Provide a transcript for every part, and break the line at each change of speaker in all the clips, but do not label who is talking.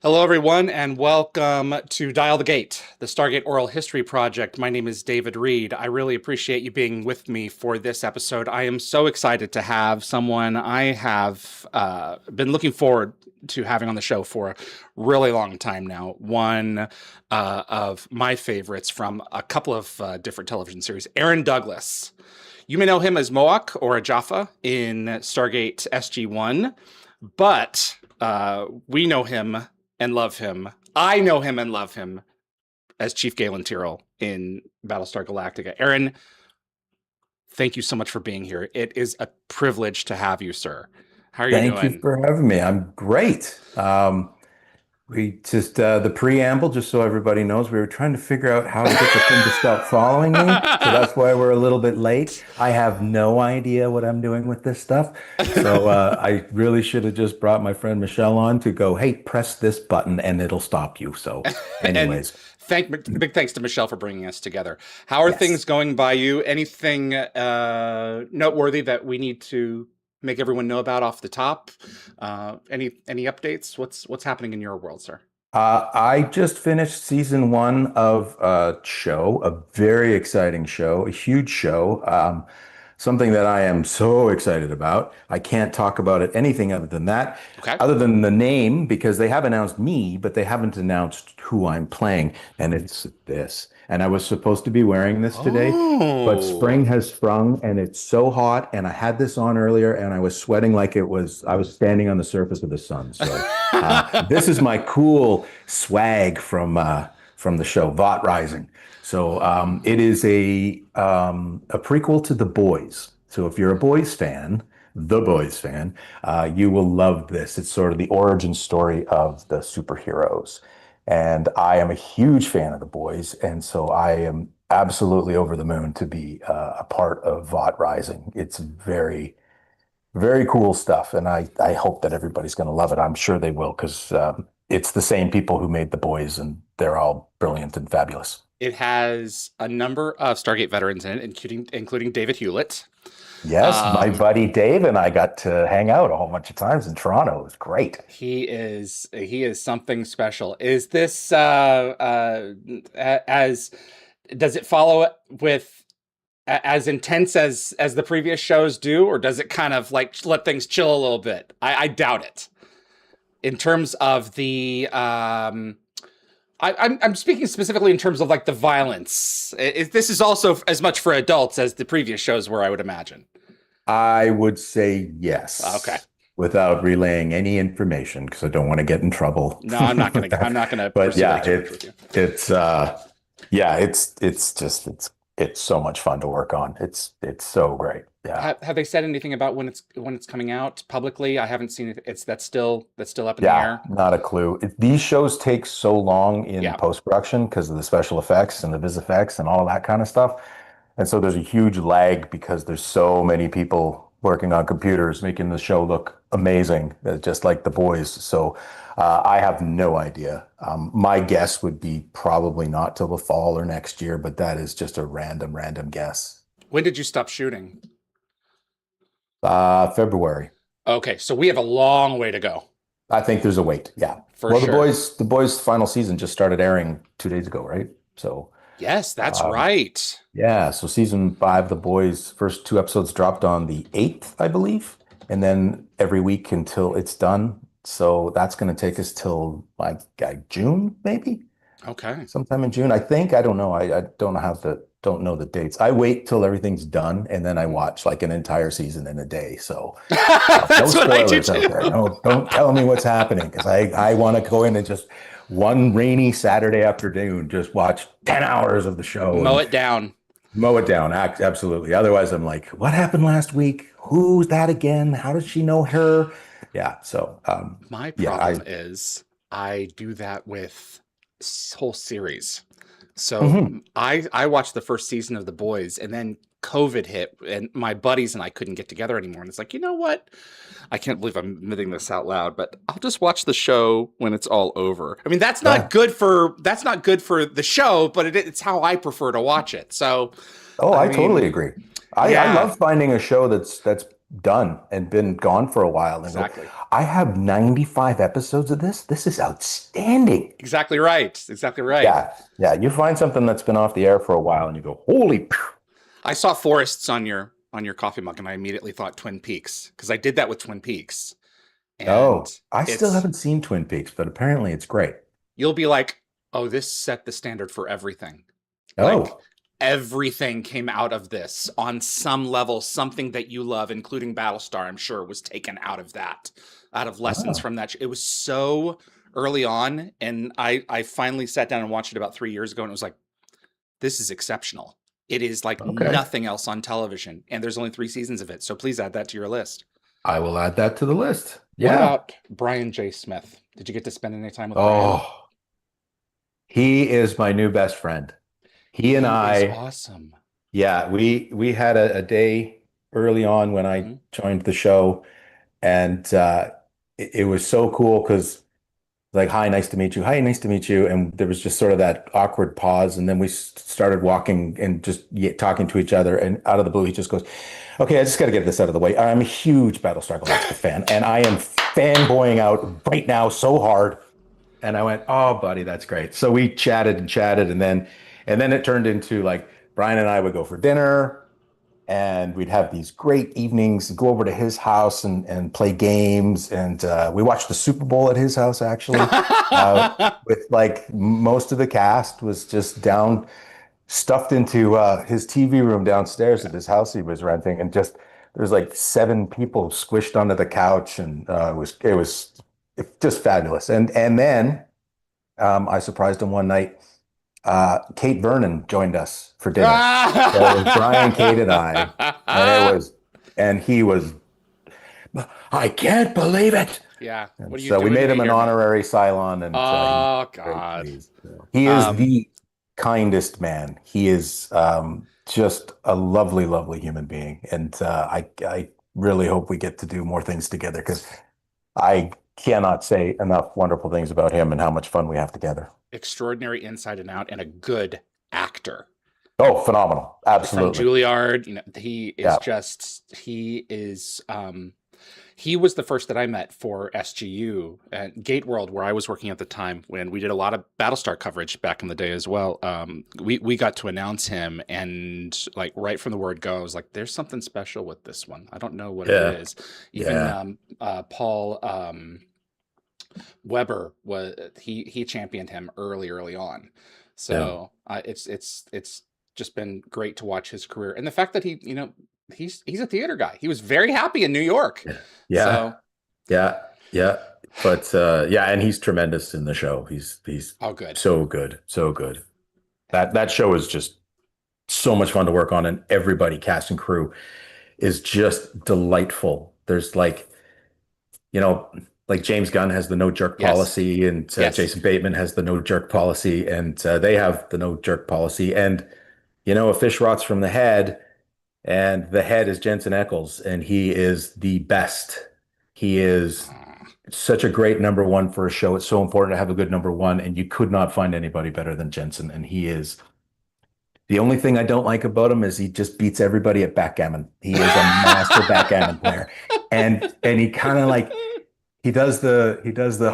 Hello, everyone, and welcome to Dial the Gate, the Stargate Oral History Project. My name is David Reed. I really appreciate you being with me for this episode. I am so excited to have someone I have been looking forward to having on the show for a really long time now. One of my favorites from a couple of different television series, Aaron Douglas. You may know him as Moac or a Jaffa in Stargate SG-1, but we know him and love him. I know him and love him as Chief Galen Tyrol in Battlestar Galactica. Aaron, thank you so much for being here. It is a privilege to have you, sir. How are you
Thank you
doing?
for having me. I'm great. We just the preamble, just so everybody knows, we were trying to figure out how to get the thing to stop following me. So that's why we're a little bit late. I have no idea what I'm doing with this stuff. So I really should have just brought my friend Michelle on to go, hey, press this button and it'll stop you. So
And
anyways,
big thanks to Michelle for bringing us together. How are things
yes.
going by you? Anything noteworthy that we need to make everyone know about off the top? Any updates? What's happening in your world, sir?
I just finished season one of a show, a very exciting show, a huge show, something that I am so excited about. I can't talk about it anything other than that,
Okay.
other than the name, because they have announced me, but they haven't announced who I'm playing. And it's this. And I was supposed to be wearing this today, but
Oh.
spring has sprung and it's so hot. And I had this on earlier and I was sweating like I was standing on the surface of the sun. So this is my cool swag from the show Vought Rising. So it is a prequel to The Boys. So if you're a Boys fan, The Boys fan, you will love this. It's sort of the origin story of the superheroes. And I am a huge fan of The Boys, and so I am absolutely over the moon to be a part of Vought Rising. It's very cool stuff, and I hope that everybody's going to love it. I'm sure they will because it's the same people who made The Boys, and they're all brilliant and fabulous.
It has a number of Stargate veterans in it, including David Hewlett.
Yes, my
Um,
buddy Dave and I got to hang out a whole bunch of times in Toronto. It was great.
he is something special. Is this as does it follow with as intense as the previous shows do, or does it kind of like let things chill a little bit? I doubt it. In terms of the I'm speaking specifically in terms of like the violence. This is also as much for adults as the previous shows were, I would imagine.
I would say
Okay.
yes, without relaying any information because I don't want to get in trouble
No, I'm not
with
gonna. I'm
that.
not gonna
But
pursue
yeah,
that too much with you.
it's yeah, it's just it's so much fun to work on. It's so great. Yeah.
Have they said anything about when it's coming out publicly? I haven't seen it. It's that's still up in the
Yeah,
air.
not a clue. These shows take so long in
Yeah.
post-production because of the special effects and the vis effects and all that kind of stuff. And so there's a huge lag because there's so many people working on computers making the show look amazing, just like the boys. So I have no idea. My guess would be probably not till the fall or next year, but that is just a random guess.
When did you stop shooting?
February.
Okay, so we have a long way to go
I think there's a wait. Yeah.
for
Well,
sure.
the boys' final season just started airing 2 days ago, right? So,
Yes, that's
um,
right.
yeah. So season five, the boys' first two episodes dropped on the 8th, I believe, and then every week until it's done. So that's going to take us till like June, maybe
Okay.
sometime in June. I think. I don't know. I don't know how to don't know the dates. I wait till everything's done and then I watch like an entire season in a day. So no
That's what I do
spoilers out
too.
there. No, don't tell me what's happening because I want to go in and just one rainy Saturday afternoon just watch 10 hours of the show
Mow
and
it down.
mow it down. Absolutely. Otherwise, I'm like, what happened last week? Who's that again? How does she know her? Yeah. So,
My
yeah,
problem is I do that with whole series. So
mhm.
I watched the first season of The Boys, and then COVID hit, and my buddies and I couldn't get together anymore. And it's like, you know what? I can't believe I'm admitting this out loud, but I'll just watch the show when it's all over. I mean,
Yeah.
that's not good for the show, but it's how I prefer to watch it. So,
Oh,
I
I
mean,
totally agree. I
yeah,
love finding a show that's done and been gone for a while and go,
Exactly.
I have 95 episodes of this. This is outstanding.
Exactly right. Exactly right.
Yeah. Yeah. You find something that's been off the air for a while and you go, holy.
I saw forests on your coffee mug, and I immediately thought Twin Peaks because I did that with Twin Peaks, and
Oh, I still
it's
haven't seen Twin Peaks, but apparently it's great.
you'll be like, oh, this set the standard for everything. Like
Oh,
everything came out of this on some level. Something that you love, including Battlestar, I'm sure, was taken out of that, out of lessons
oh,
from that. It was so early on, and I finally sat down and watched it about 3 years ago, and it was like, this is exceptional. It is like
okay.
nothing else on television, and there's only 3 seasons of it. So please add that to your list.
I will add that to the list.
What
Yeah.
about Brian J. Smith? Did you get to spend any time with Brian?
Oh, he is my new best friend. He and
He is
I,
awesome.
yeah, we had a day early on when I
Mhm.
joined the show, and it was so cool because like, hi, nice to meet you. Hi, nice to meet you. And there was just sort of that awkward pause, and then we started walking and just talking to each other. And out of the blue, he just goes, "Okay, I just got to get this out of the way. I'm a huge Battlestar Galactica fan, and I am fanboying out right now so hard." And I went, "Oh, buddy, that's great." So we chatted and chatted, and then it turned into like Brian and I would go for dinner, and we'd have these great evenings, go over to his house and play games. And we watched the Super Bowl at his house, actually, with like most of the cast was just down, stuffed into his TV room downstairs at his house he was renting. And just there's like 7 people squished onto the couch. And it was just fabulous. And then I surprised him one night. Kate Vernon joined us for dinner. So it was Brian, Kate, and I, and he was, I can't believe it.
Yeah.
And
What are you
so we
doing to
made
me
him an
here, man?
honorary Cylon, and he's
Oh
very
God.
pleased. So he is
Um,
the kindest man. He is just a lovely, lovely human being, and I really hope we get to do more things together because I cannot say enough wonderful things about him and how much fun we have together.
extraordinary inside and out, and a good actor.
Oh, phenomenal!
From
Absolutely.
Juilliard, he is
Yeah.
just he was the first that I met for SGU at Gate World, where I was working at the time when we did a lot of Battlestar coverage back in the day as well. We got to announce him, and like right from the word go, I was like, "There's something special with this one. I don't know what it
Yeah.
is." Even
Yeah.
Paul Weber was he championed him early on.
Yeah.
So it's just been great to watch his career, and the fact that he's a theater guy. He was very happy in New York.
Yeah.
So
Yeah. Yeah. Yeah. But yeah, and he's tremendous in the show. He's
oh good.
so good. So good. That show is just so much fun to work on, and everybody, cast and crew, is just delightful. There's like, you know, like James Gunn has the no jerk
Yes.
policy, and
Yes.
Jason Bateman has the no jerk policy, and they have the no jerk policy. And a fish rots from the head, and the head is Jensen Ackles, and he is the best. He is such a great number one for a show. It's so important to have a good number one, and you could not find anybody better than Jensen. And he is the only thing I don't like about him is he just beats everybody at backgammon. He is a master backgammon player, and he kind of like he does the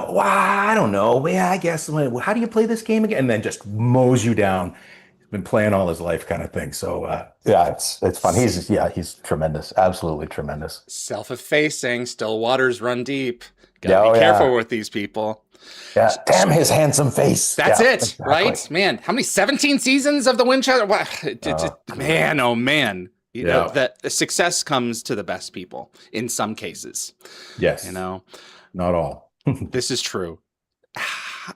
wow, I don't know, yeah, I guess how do you play this game again, and then just mows you down. He's been playing all his life, kind of thing. So yeah, it's fun. He's tremendous, absolutely tremendous.
Self-effacing, still waters run deep. Gotta
Yeah,
be
oh
careful
yeah,
with these people.
yeah. Damn his handsome face.
That's
Yeah,
it,
exactly.
right? Man, how many 17 seasons of the Winchester?
Yeah,
Man, oh man.
yeah.
That the success comes to the best people in some cases. You
Yes,
know,
not all.
this is true.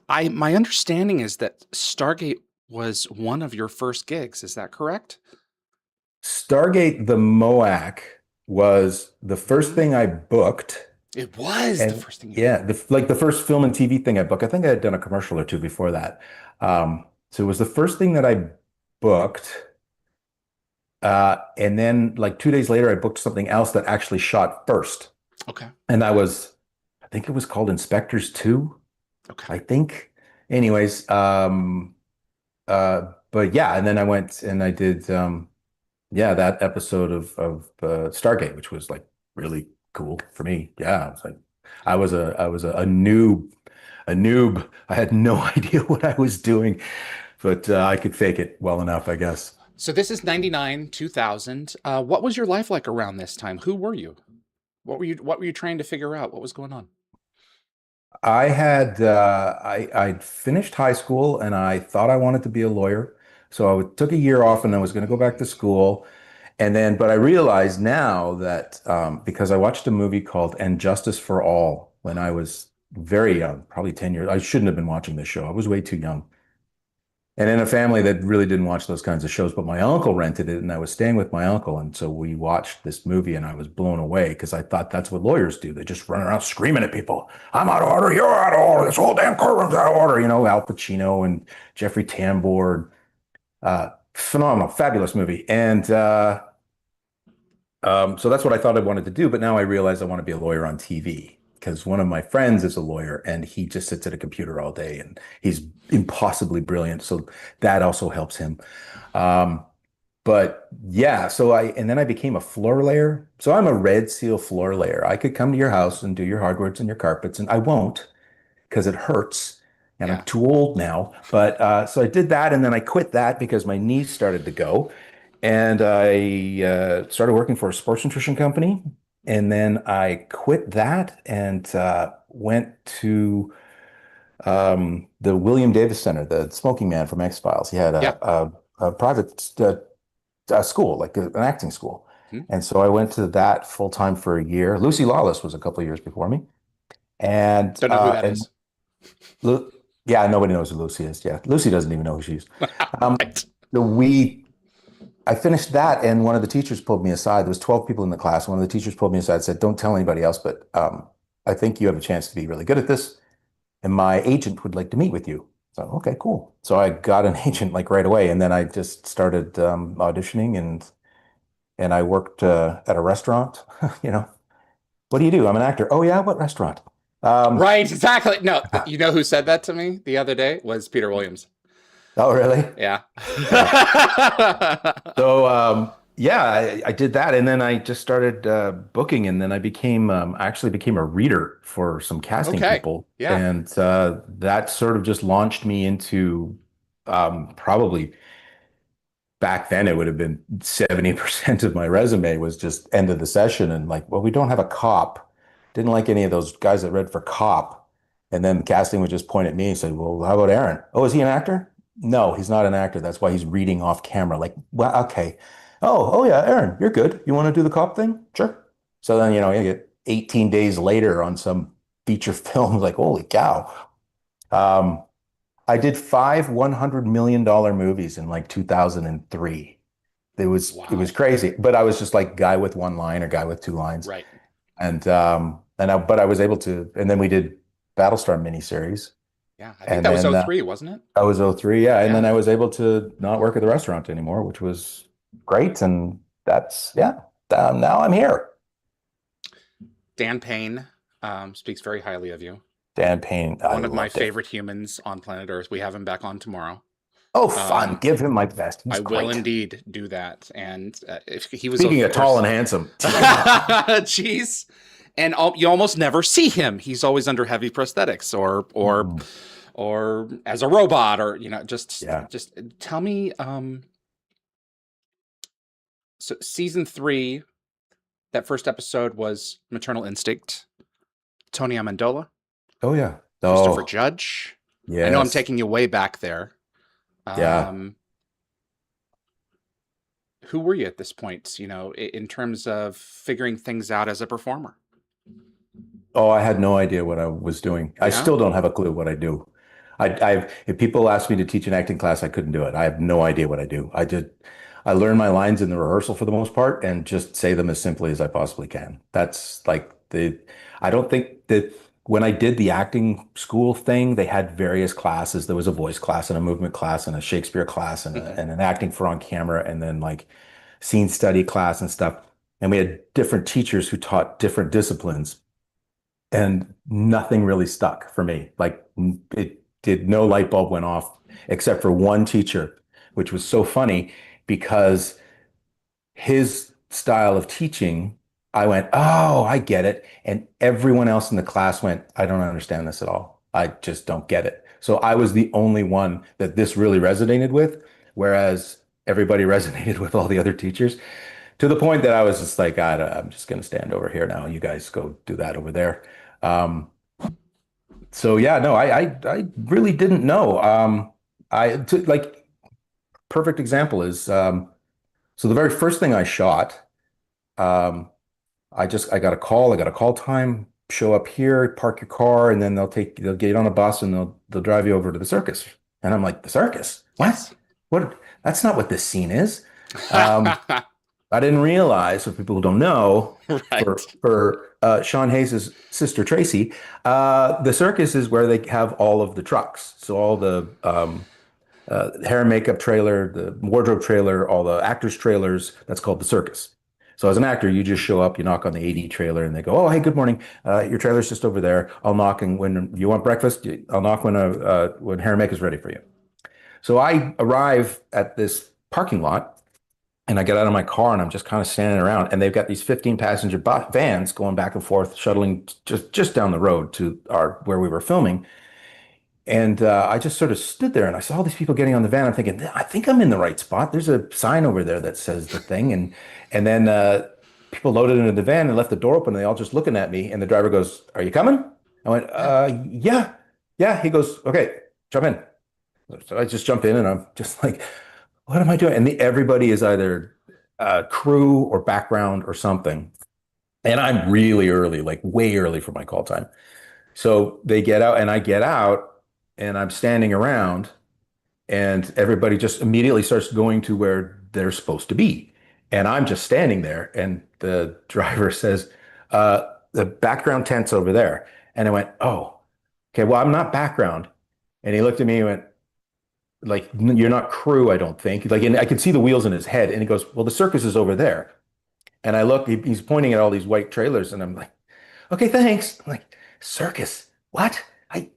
My understanding is that Stargate was one of your first gigs. Is that correct?
Stargate the Moac was the first
Mhm.
thing I booked.
It was the
And
first thing you
yeah,
booked.
like the first film and TV thing I booked. I think I had done a commercial or two before that. So it was the first thing that I booked. And then like 2 days later, I booked something else that actually shot first.
Okay.
And I think it was called Inspectors 2,
Okay.
I think. Anyways, but yeah, and then I went and I did yeah, that episode of Stargate, which was like really cool for me. Yeah, it's like I was a noob, a noob. I had no idea what I was doing, but I could fake it well enough, I guess.
So this is 99, 2000. What was your life like around this time? Who were you? What were you trying to figure out? What was going on?
I'd finished high school and I thought I wanted to be a lawyer. So took a year off and I was going to go back to school. And then, but I realize now that because I watched a movie called And Justice for All when I was very young, probably 10 years. I shouldn't have been watching this show. I was way too young. And in a family that really didn't watch those kinds of shows, but my uncle rented it and I was staying with my uncle. And so we watched this movie and I was blown away because I thought that's what lawyers do. They just run around screaming at people. I'm out of order. You're out of order. This whole damn courtroom's out of order. You know, Al Pacino and Jeffrey Tambor. Phenomenal, fabulous movie. And so that's what I thought I wanted to do. But now I realize I want to be a lawyer on TV because one of my friends is a lawyer and he just sits at a computer all day and he's impossibly brilliant. So that also helps him. Um, but yeah, and then I became a floor layer. So I'm a red seal floor layer. I could come to your house and do your hardwoods and your carpets, and I won't because it hurts and I'm
Yeah.
too old now. But so I did that and then I quit that because my knees started to go. And I started working for a sports nutrition company. And then I quit that and went to the William Davis Center, the smoking man from X-Files. He had
Yeah.
a private school, like an acting school.
Hmm?
And so I went to that full time for a year. Lucy Lawless was a couple of years before me. And
Don't know who that is.
Lu yeah, nobody knows who Lucy is. Yeah, Lucy doesn't even know who she is. Um,
Right.
the we I finished that, and one of the teachers pulled me aside. There was 12 people in the class. One of the teachers pulled me aside and said, "Don't tell anybody else, but I think you have a chance to be really good at this, and my agent would like to meet with you." So, okay, cool. So I got an agent like right away, and then I just started auditioning, and I worked at a restaurant. You know, what do you do? I'm an actor. Oh yeah, what restaurant? Um,
Right, exactly. No, you know who said that to me the other day was Peter Williams.
oh really?
Yeah.
Yeah. So yeah, I did that, and then I just started booking, and then I actually became a reader for some casting
Okay.
people,
Yeah.
and that sort of just launched me into probably back then it would have been 70% of my resume was just end of the session and like, well, we don't have a cop. Didn't like any of those guys that read for cop, and then casting would just point at me and say, well, how about Aaron? Oh, is he an actor? No, he's not an actor. That's why he's reading off camera. Like, well, okay. Oh yeah, Aaron, you're good. You want to do the cop thing? Sure. So then, you get 18 days later on some feature film, like, holy cow. Um, I did five $100 million movies in like 2003. It was
Wow.
crazy, but I was just like guy with one line or guy with two lines.
Right.
But I was able to, and then we did Battlestar miniseries.
Yeah. I think
And
that was
then
'03, wasn't it?
I was 03, yeah. And then
Yeah.
I was able to not work at the restaurant anymore, which was great. And yeah, now I'm here.
Dan Payne speaks very highly of you.
Dan Payne, I
One of my
loved it.
favorite humans on planet Earth. We have him back on tomorrow.
Oh, fun.
Um,
Give him my best. He's
I will
great.
indeed do that. And if he was,
Speaking
of
of tall and
course,
handsome.
jeez, and you almost never see him. He's always under heavy prosthetics,
Mm,
or as a robot, or
yeah.
just tell me. So season 3, that first episode was Maternal Instinct. Tony Amendola,
Oh, yeah.
Christopher
Oh,
Judge. I know I'm
yes.
taking you way back there.
Yeah.
Um, who were you at this point? In terms of figuring things out as a performer.
Oh, I had no idea what I was doing. I
Yeah.
still don't have a clue what I do. If people ask me to teach an acting class, I couldn't do it. I have no idea what I do. I learn my lines in the rehearsal for the most part and just say them as simply as I possibly can. That's like I don't think that when I did the acting school thing, they had various classes. There was a voice class and a movement class and a Shakespeare class and,
Hmm.
and an acting for on camera and then like scene study class and stuff. And we had different teachers who taught different disciplines and nothing really stuck for me. Like it did, no light bulb went off except for one teacher, which was so funny because his style of teaching I went, oh, I get it. And everyone else in the class went, I don't understand this at all. I just don't get it. So I was the only one that this really resonated with, whereas everybody resonated with all the other teachers to the point that I was just like, I'm just going to stand over here now. You guys go do that over there. Um, so yeah, no, I really didn't know. Like perfect example is, so the very first thing I shot, um, I got a call. I got a call time. Show up here, park your car, and then they'll get on a bus and they'll drive you over to the circus. And I'm like, the circus? What?
Yes.
What? That's not what this scene is. Um, I didn't realize, for people who don't know,
Right.
for Sean Hayes' sister Tracy, the circus is where they have all of the trucks. So all the hair and makeup trailer, the wardrobe trailer, all the actors' trailers. That's called the circus. So as an actor, you just show up, you knock on the AD trailer, and they go, "Oh, hey, good morning. Your trailer's just over there. I'll knock, and when you want breakfast, I'll knock when hair and makeup is ready for you." So I arrive at this parking lot, and I get out of my car, and I'm just kind of standing around, and they've got these 15 passenger vans going back and forth, shuttling just down the road to our where we were filming. And I just sort of stood there and I saw all these people getting on the van. I'm thinking, I think I'm in the right spot. There's a sign over there that says the thing. And then people loaded into the van and left the door open and they all just looking at me. And the driver goes, "Are you coming?" I went,
Yeah.
yeah, yeah. He goes, "Okay, jump in." So I just jump in and I'm just like, what am I doing? And everybody is either crew or background or something. And I'm really early, like way early for my call time. So they get out and I get out and I'm standing around and everybody just immediately starts going to where they're supposed to be. And I'm just standing there and the driver says, the background tent's over there. And I went, oh, okay, well, I'm not background. And he looked at me and went, like, you're not crew, I don't think. Like, and I could see the wheels in his head. And he goes, well, the circus is over there. And I look, he's pointing at all these white trailers and I'm like, okay, thanks. I'm like, circus? What? I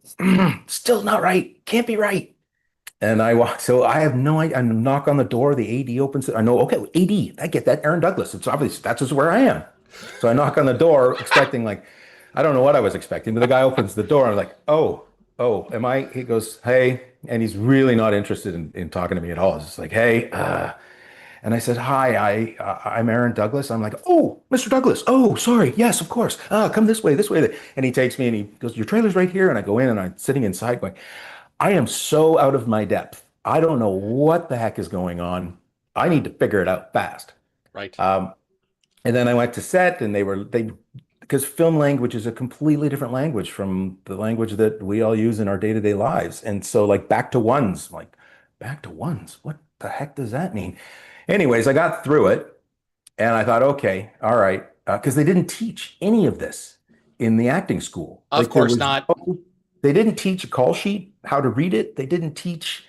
still not right. Can't be right. And I walk, so I have no idea. I knock on the door. The AD opens it. I know, okay, AD, I get that. Aaron Douglas. It's obvious that's just where I am. So I knock on the door, expecting like, I don't know what I was expecting, but the guy opens the door. I'm like, oh, am I? He goes, hey, and he's really not interested in talking to me at all. It's just like, hey, and I said, hi, I'm Aaron Douglas. I'm like, oh, Mr. Douglas. Oh, sorry. Yes, of course. Come this way, this way. And he takes me and he goes, your trailer's right here. And I go in and I'm sitting inside going, I am so out of my depth. I don't know what the heck is going on. I need to figure it out fast.
Right.
Um, and then I went to set and because film language is a completely different language from the language that we all use in our day-to-day lives. And so like back to ones, I'm like back to ones, what the heck does that mean? Anyways, I got through it and I thought, okay, all right, because they didn't teach any of this in the acting school.
Of
Like there
course
was
not.
they didn't teach a call sheet, how to read it. They didn't teach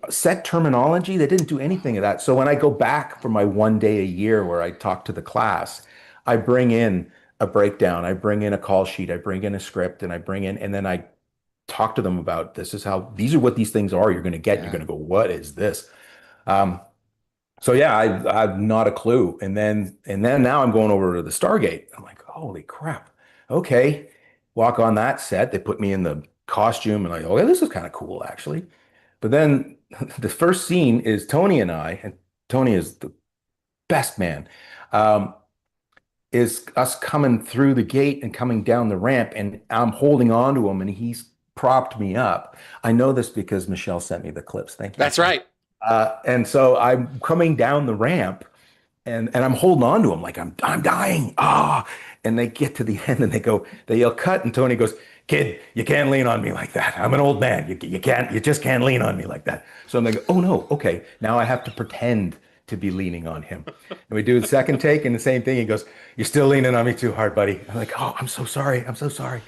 set terminology. They didn't do anything of that. So when I go back for my 1 day a year where I talk to the class, I bring in a breakdown, I bring in a call sheet, I bring in a script, and and then I talk to them about these are what these things are. You're going to get. You're
Yeah.
going to go, what is this? Um, so yeah, I've not a clue. And then now I'm going over to the Stargate. I'm like, holy crap. Okay. Walk on that set. They put me in the costume and oh, yeah, this is kind of cool actually. But then the first scene is Tony and I, and Tony is the best man, um, is us coming through the gate and coming down the ramp, and I'm holding on to him and he's propped me up. I know this because Michelle sent me the clips. Thank you,
That's
Michelle.
right.
And so I'm coming down the ramp and I'm holding on to him like I'm dying. And they get to the end and they yell cut, and Tony goes, "Kid, you can't lean on me like that. I'm an old man. You just can't lean on me like that." So I'm like, oh no, okay. Now I have to pretend to be leaning on him. And we do the second take and the same thing. He goes, "You're still leaning on me too hard, buddy." I'm like, oh, I'm so sorry. I'm so sorry.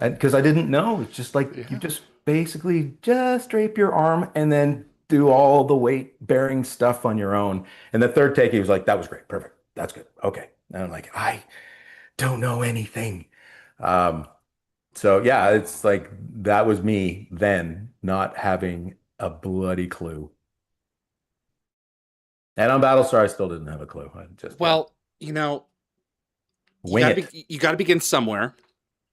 And because I didn't know, it's just like you
Yeah.
just basically just drape your arm and then do all the weight bearing stuff on your own. And the third take, he was like, "That was great. Perfect. That's good. Okay." And I'm like, I don't know anything. Um, so yeah, it's like that was me then not having a bloody clue. And on Battlestar, I still didn't have a clue. I just
Well, you know,
Wing it.
You got to begin somewhere.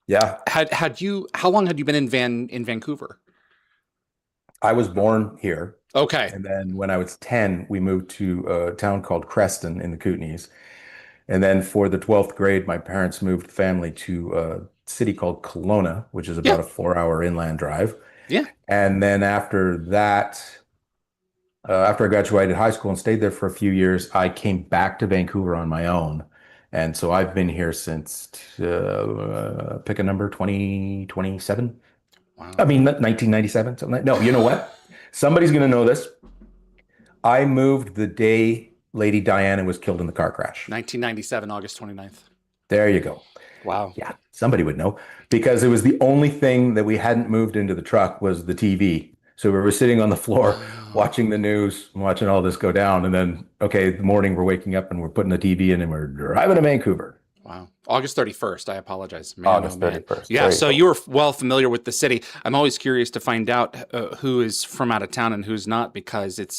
Yeah.
How long had you been in Vancouver?
I was born here.
Okay.
And then when I was 10, we moved to a town called Creston in the Kootenays. And then for the 12th grade, my parents moved the family to a city called Kelowna, which is
Yeah.
about a 4-hour inland drive.
Yeah.
And then after that, after I graduated high school and stayed there for a few years, I came back to Vancouver on my own. And so I've been here since, pick a number, 2027.
Wow.
I mean, 1997, something like. No, you know what? Somebody's going to know this. I moved the day Lady Diana was killed in the car crash.
1997, August 29th.
There you go.
Wow.
Yeah, somebody would know because it was the only thing that we hadn't moved into the truck was the TV. So we were sitting on the floor watching the news, watching all this go down. And then, okay, the morning we're waking up and we're putting the TV in and we're driving to Vancouver.
Wow. August 31st. I apologize. Man,
August 31st.
Yeah. So you were well familiar with the city. I'm always curious to find out who is from out of town and who's not, because it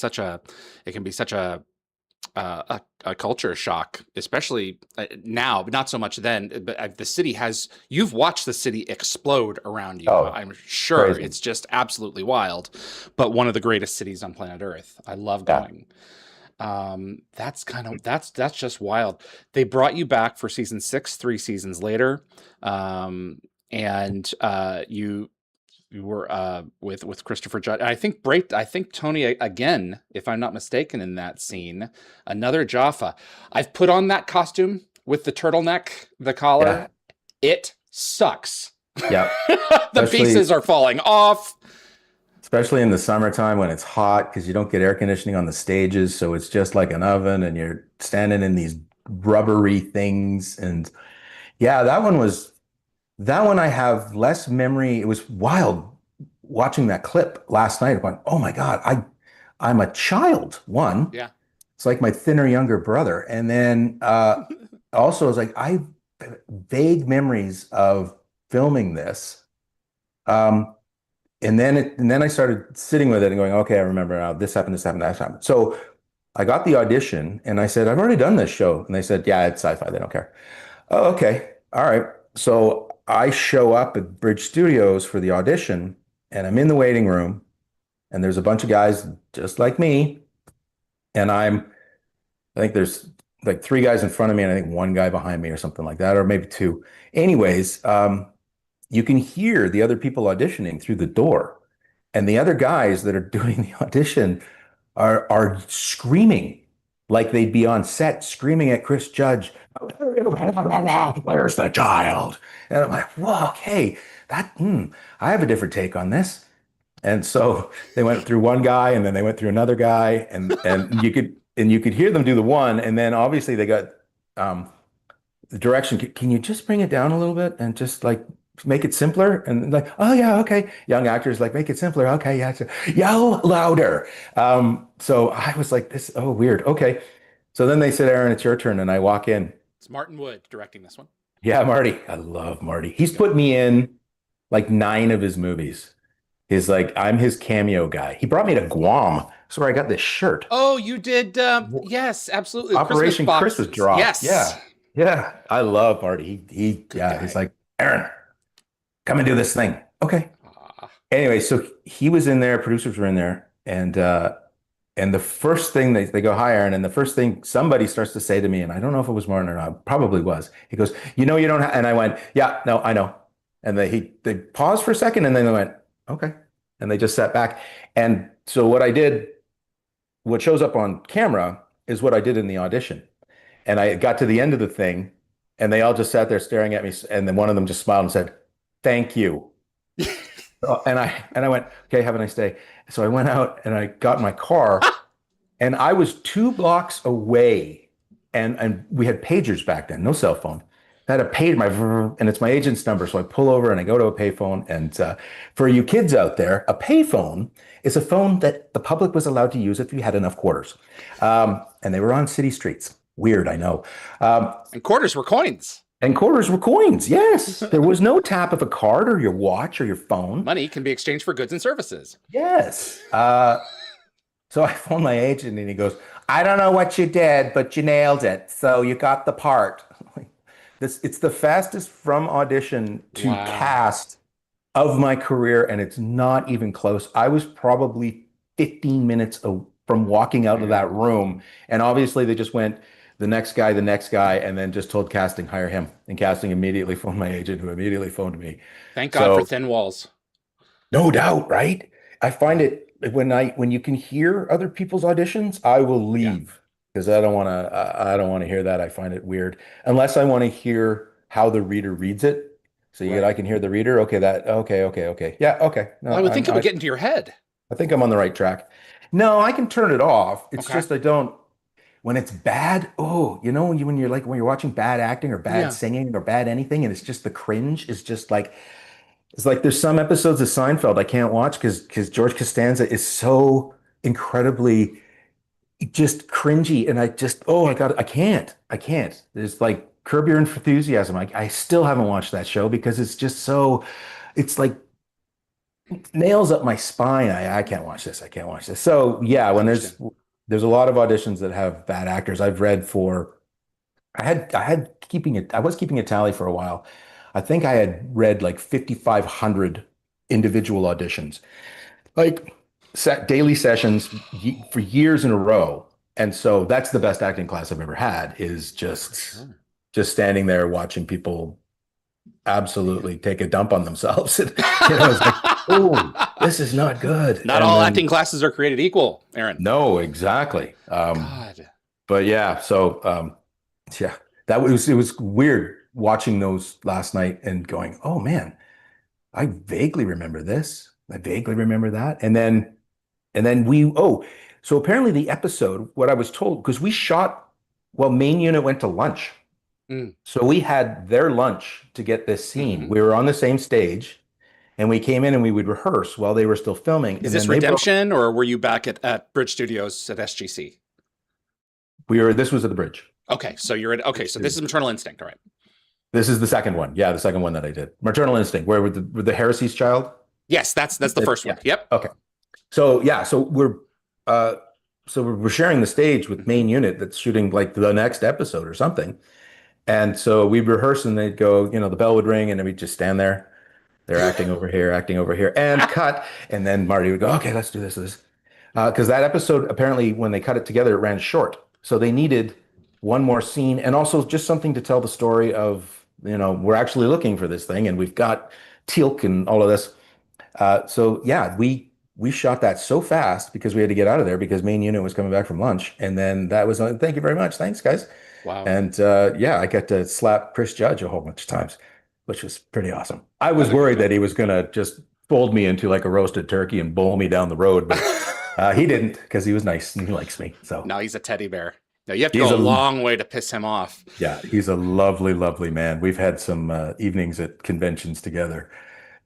can be such a culture shock, especially now, but not so much then. But the city you've watched the city explode around you.
Oh,
I'm sure
crazy.
it's just absolutely wild, but one of the greatest cities on planet Earth. I love going. That's just wild. They brought you back for season 6, 3 seasons later. And you were with Christopher Judd. I think Tony again, if I'm not mistaken, in that scene. Another Jaffa. I've put on that costume with the turtleneck, the collar. Yeah. It sucks.
Yeah.
The pieces are falling off.
Especially in the summertime when it's hot because you don't get air conditioning on the stages. So it's just like an oven and you're standing in these rubbery things. And yeah, that one I have less memory. It was wild watching that clip last night. Going, oh my God, I'm a child. One.
Yeah.
It's like my thinner younger brother. And then also I was like, I have vague memories of filming this. And then I started sitting with it and going, okay, I remember now this happened, that happened. So I got the audition and I said, I've already done this show. And they said, yeah, it's sci-fi. They don't care. Oh, okay. All right. So I show up at Bridge Studios for the audition and I'm in the waiting room and there's a bunch of guys just like me. And I think there's like 3 guys in front of me and I think 1 guy behind me or something like that, or maybe 2. Anyways, you can hear the other people auditioning through the door. And the other guys that are doing the audition are screaming like they'd be on set, screaming at Chris Judge, where's the child? And I'm like, whoa, okay, I have a different take on this. And so they went through 1 guy and then they went through another guy and you could hear them do the one. And then obviously they got the direction. Can you just bring it down a little bit and just like make it simpler? And like, oh yeah, okay. Young actors like, make it simpler. Okay, yeah. So, yell louder. So I was like, weird. Okay. So then they said, Aaron, it's your turn. And I walk in.
It's Martin Wood directing this one.
Yeah, Marty. I love Marty. He's put me in like 9 of his movies. I'm his cameo guy. He brought me to Guam. That's where I got this shirt.
Oh, you did. Yes, absolutely.
Operation Christmas Drop.
Yes.
Yeah. Yeah. I love Marty. He's like, Aaron, come and do this thing. Okay. Anyway, so he was in there, producers were in there, and the first thing they go, hi, Aaron, and the first thing somebody starts to say to me, and I don't know if it was Martin or not, probably was, he goes, you don't have, and I went, yeah, no, I know. And they paused for a second and then they went, okay. And they just sat back. And so what shows up on camera is what I did in the audition. And I got to the end of the thing and they all just sat there staring at me. And then one of them just smiled and said, thank you. And I went, okay, have a nice day. So I went out and I got in my car and I was 2 blocks away and we had pagers back then, no cell phone. I had a pager, and it's my agent's number. So I pull over and I go to a payphone. And for you kids out there, a payphone is a phone that the public was allowed to use if you had enough quarters. And they were on city streets. Weird, I know.
And quarters were coins.
And quarters were coins, yes. There was no tap of a card or your watch or your phone.
Money can be exchanged for goods and services.
Yes. So I phoned my agent and he goes, I don't know what you did, but you nailed it. So you got the part. it's the fastest from audition to
Wow.
cast of my career, and it's not even close. I was probably 15 minutes from walking out of that
Man.
room, and obviously they just went the next guy, and then just told casting hire him, and casting immediately phoned my agent, who immediately phoned me.
Thank God for
So
thin walls.
no doubt, right? I find
Yeah.
it when you can hear other people's auditions, I will
Yeah.
leave because I don't want to hear that. I find it weird unless I want to hear how the reader reads it. So I
Right.
can hear the reader. Okay, okay. Yeah, okay. No,
Well, I would think it would get into your head.
I think I'm on the right track. No, I can turn it off. It's
Okay.
just I don't when it's bad. Oh, when you're watching bad acting or bad
Yeah.
singing or bad anything, and it's just the cringe is just like it's like there's some episodes of Seinfeld I can't watch because George Costanza is so incredibly just cringy, and I can't. There's like Curb Your Enthusiasm. I still haven't watched that show because it's just so it's like nails up my spine. I can't watch this. I can't watch this. So yeah,
I
when
understand.
there's a lot of auditions that have bad actors. I've read for I had keeping it I was keeping a tally for a while. I think I had read like 5,500 individual auditions, like set daily sessions for years in a row. And so that's the best acting class I've ever had is
Oh, for sure.
just standing there watching people absolutely take a dump on themselves. And, it's like, oh, this is not good.
Not
And
all
then
acting classes are created equal, Aaron.
no, exactly.
God.
But yeah, so yeah, it was weird watching those last night and going, oh man, I vaguely remember this. I vaguely remember that. So apparently the episode, what I was told, because we shot, well, main unit went to lunch.
Mm.
So we had their lunch to get this scene.
Hmm.
We were on the same stage and we came in and we would rehearse while they were still filming.
Is
And
this
then they broke,
Redemption or were you back at Bridge Studios at SGC?
this was at the bridge.
Okay, so you're at, okay, so this is Maternal Instinct, all right.
This is the second one. Yeah, the second one that I did. Maternal Instinct, where with the Heresy's child.
Yes, that's the first one.
Yeah.
Yep.
Okay. So yeah, uh we're sharing the stage with
Mhm.
main unit that's shooting like the next episode or something. And so we rehearse and they'd go, the bell would ring and then we'd just stand there. They're acting over here, and cut. And then Marty would go, okay, let's do this. Because that episode, apparently, when they cut it together, it ran short. So they needed one more scene and also just something to tell the story of, we're actually looking for this thing and we've got Teal'c and all of this. So yeah, we shot that so fast because we had to get out of there because main unit was coming back from lunch. And then that was, thank you very much. Thanks, guys.
Wow.
And yeah, I got to slap Chris Judge a whole bunch of times, which was pretty awesome. I was
That's a good
worried that
job.
he was gonna just fold me into like a roasted turkey and bowl me down the road, but he didn't because he was nice and he likes me. So
No, he's a teddy bear. No, you have to
he's
go a
a
long way to piss him off.
yeah, he's a lovely, lovely man. We've had some evenings at conventions together,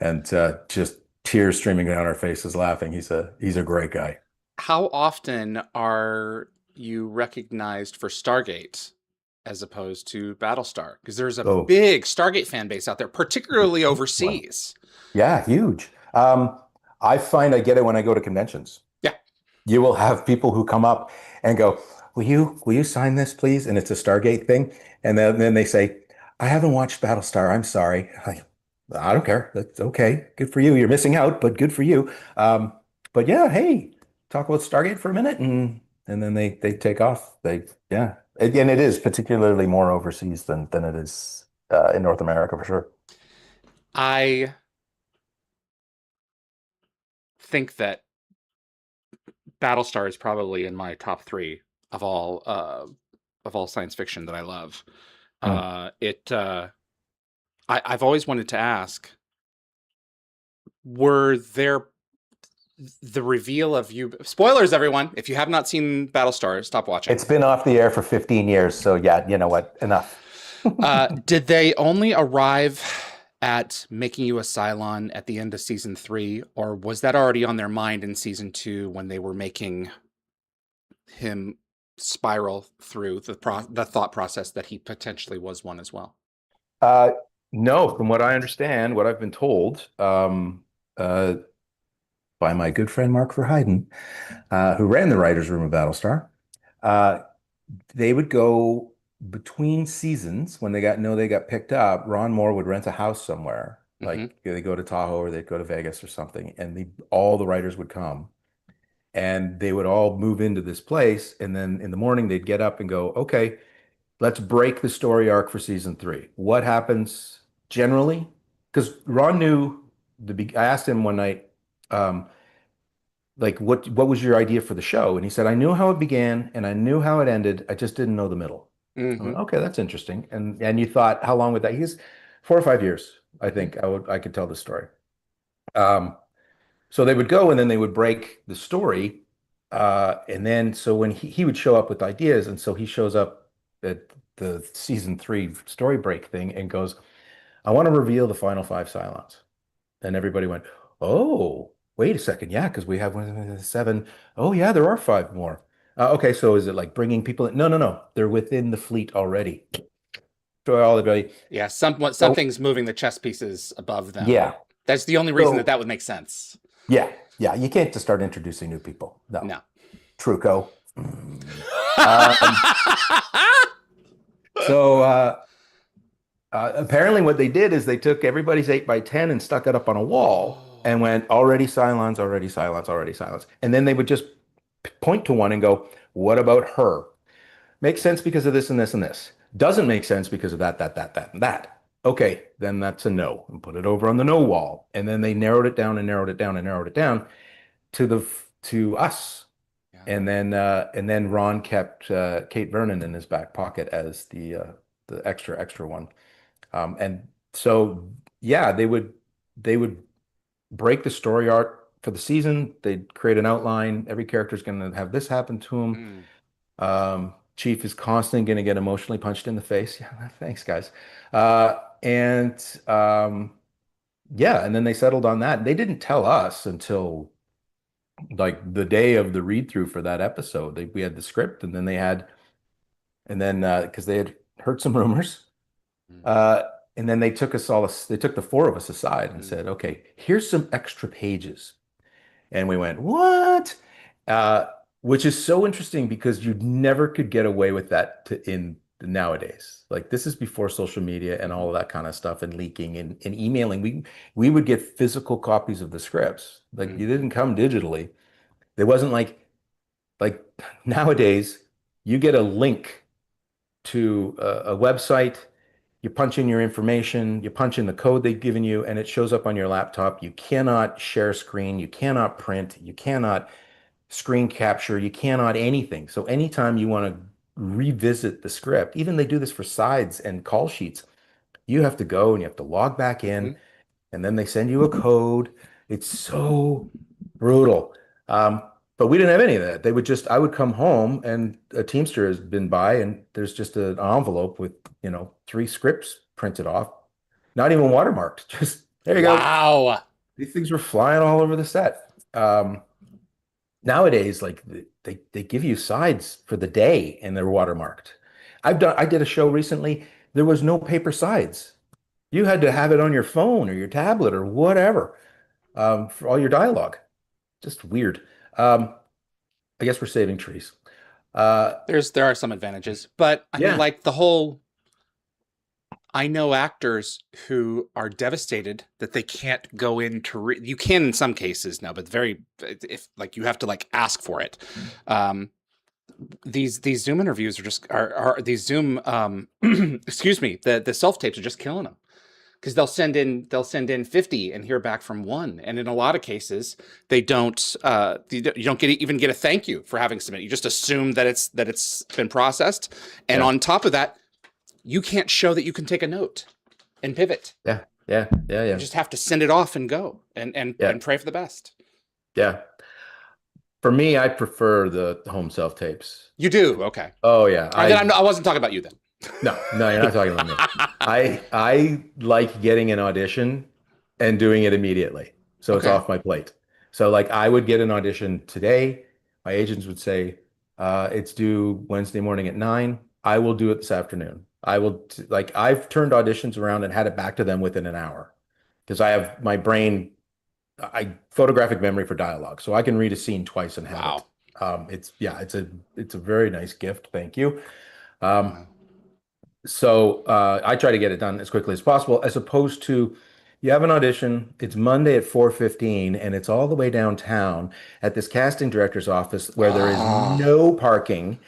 and just tears streaming down our faces laughing. He's a great guy.
How often are you recognized for Stargate as opposed to Battlestar? Because there's a
Oh,
big Stargate fan base out there, particularly
one.
overseas.
Yeah, huge. I find I get it when I go to conventions.
Yeah.
You will have people who come up and go, will you sign this, please? And it's a Stargate thing. And then they say, I haven't watched Battlestar. I'm sorry. I don't care. That's okay. Good for you. You're missing out, but good for you. But yeah, hey, talk about Stargate for a minute and then they take off. Yeah. And it is particularly more overseas than it is in North America for sure.
I think that Battlestar is probably in my top three of all science fiction that I love.
Mm.
It I've always wanted to ask, were there the reveal of you spoilers, everyone. If you have not seen Battlestar, stop watching.
It's been off the air for 15 years, so yeah, you know what? Enough.
Did they only arrive at making you a Cylon at the end of season 3, or was that already on their mind in season 2 when they were making him spiral through the thought process that he potentially was one as well?
Uh, no, from what I understand, what I've been told, by my good friend Mark Verheiden, who ran the writers' room of Battlestar, uh, they would go. between seasons, when they got picked up, Ron Moore would rent a house somewhere.
Hmm.
Like they go to Tahoe or they'd go to Vegas or something, and all the writers would come and they would all move into this place. And then in the morning, they'd get up and go, okay, let's break the story arc for season three. What happens generally? Because Ron knew I asked him one night, um, like, what was your idea for the show? And he said, I knew how it began and I knew how it ended. I just didn't know the middle. I went,
Hmm.
okay, that's interesting. And you thought, how long would that? He's 4 or 5 years, I
Hmm.
think I could tell the story. Um, so they would go and then they would break the story. And then so when he would show up with ideas, and so he shows up at the season three story break thing and goes, I want to reveal the final five Cylons. And everybody went, oh, wait a second. Yeah, because we have seven. Oh, yeah, there are five more. Okay, so is it like bringing people in? No, no, no. They're within the fleet already. So all everybody.
Yeah,
So
something's moving the chess pieces above them.
yeah.
That's the only reason that
So
that would make sense.
yeah, yeah. You can't just start introducing new people. No.
No.
Truco. Mm. Um, so apparently what they did is they took everybody's 8 by 10 and stuck it up on a wall
Oh.
and went already Cylons, already Cylons, already Cylons. And then they would just point to one and go, what about her? Makes sense because of this and this and this. Doesn't make sense because of that, that, and that. Okay, then that's a no. And put it over on the no wall. And then they narrowed it down and narrowed it down and narrowed it down to us.
Yeah.
And then Ron kept Kate Vernon in his back pocket as the extra one. And so yeah, they would break the story arc for the season. They'd create an outline. Every character's going to have this happen to him.
Mm.
Chief is constantly going to get emotionally punched in the face. Yeah, thanks, guys. And yeah, and then they settled on that. They didn't tell us until like the day of the read through for that episode. We had the script, and then and then because they had heard some rumors,
Mm.
uh, and then they took the four of us aside and
Mm.
said, "Okay, here's some extra pages." And we went, "What?" Uh, which is so interesting because you never could get away with that in nowadays. Like this is before social media and all of that kind of stuff and leaking and emailing. We would get physical copies of the scripts. Like you
Mhm.
didn't come digitally. There wasn't like nowadays you get a link to a website, you punch in your information, you punch in the code they've given you, and it shows up on your laptop. You cannot share screen, you cannot print, you cannot screen capture, you cannot anything. So anytime you want to revisit the script, even they do this for sides and call sheets, you have to go and you have to log back in,
Mhm.
and then they send you a code. It's so brutal. Um, but we didn't have any of that. I would come home and a Teamster has been by and there's just an envelope with, three scripts printed off, not even watermarked. Just there you go.
Wow.
These things were flying all over the set. Nowadays, like they give you sides for the day and they're watermarked. I did a show recently. There was no paper sides. You had to have it on your phone or your tablet or whatever for all your dialogue. Just weird. I guess we're saving trees. Uh,
There are some advantages, but I mean,
yeah,
like I know actors who are devastated that they can't go into you can in some cases now, but very if like you have to like ask for it. Um, these Zoom interviews are these Zoom excuse me, the self tapes are just killing them because they'll send in 50 and hear back from one, and in a lot of cases they don't you don't even get a thank you for having submitted. You just assume that it's been processed, and
yeah,
on top of that you can't show that you can take a note and pivot.
yeah, yeah, yeah,
You
yeah,
just have to send it off and go
yeah,
and pray for the best.
yeah. For me, I prefer the home self tapes.
You do, okay.
Oh yeah,
All right, I wasn't talking about you then.
no, you're not talking about me. I like getting an audition and doing it immediately. So it's
Okay.
off my plate. So like I would get an audition today. My agents would say, it's due Wednesday morning at 9. I will do it this afternoon. Like I've turned auditions around and had it back to them within an hour because I have my brain, I photographic memory for dialogue. So I can read a scene twice and have it.
Wow.
It's yeah, it's a very nice gift. Thank you. Um,
Wow.
So I try to get it done as quickly as possible, as opposed to you have an audition, it's Monday at 4:15, and it's all the way downtown at this casting director's office where there is
Oh,
no parking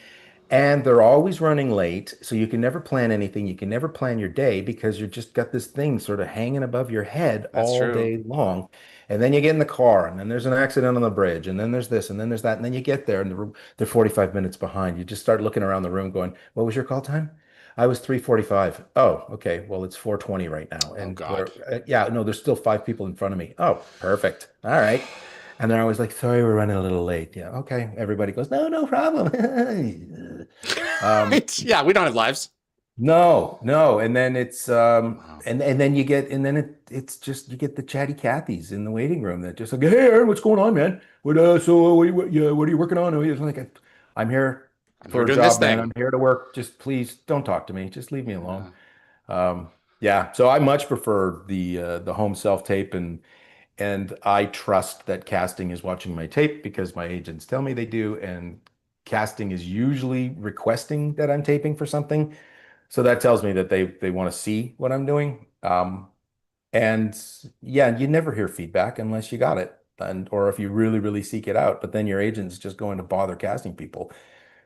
and they're always running late. So you can never plan anything. You can never plan your day because you just got this thing sort of hanging above your head
that's
all
true.
day long. And then you get in the car, and then there's an accident on the bridge, and then there's this, and then there's that, and then you get there, and they're 45 minutes behind. You just start looking around the room, going, "What was your call time?" I was 3:45. Oh, okay. Well, it's 4:20 right now.
Oh
And
God.
yeah, no, there's still five people in front of me. Oh, perfect. All right. And then I was like, sorry, we're running a little late. Yeah, okay. Everybody goes, no, no problem.
Yeah, we don't have lives.
No, no. And then it's
Wow.
and then you get and then it's just you get the chatty Cathys in the waiting room that just like, hey, Aaron, what's going on, man? What are you working on? It's like, I'm here
I'm here
for a
doing this
job, man.
thing.
I'm here to work. Just please don't talk to me. Just leave me alone.
Yeah.
Yeah, so I much prefer the home self tape, and I trust that casting is watching my tape because my agents tell me they do, and casting is usually requesting that I'm taping for something. So that tells me that they want to see what I'm doing. And yeah, you never hear feedback unless you got it, and or if you really, really seek it out. But then your agent's just going to bother casting people.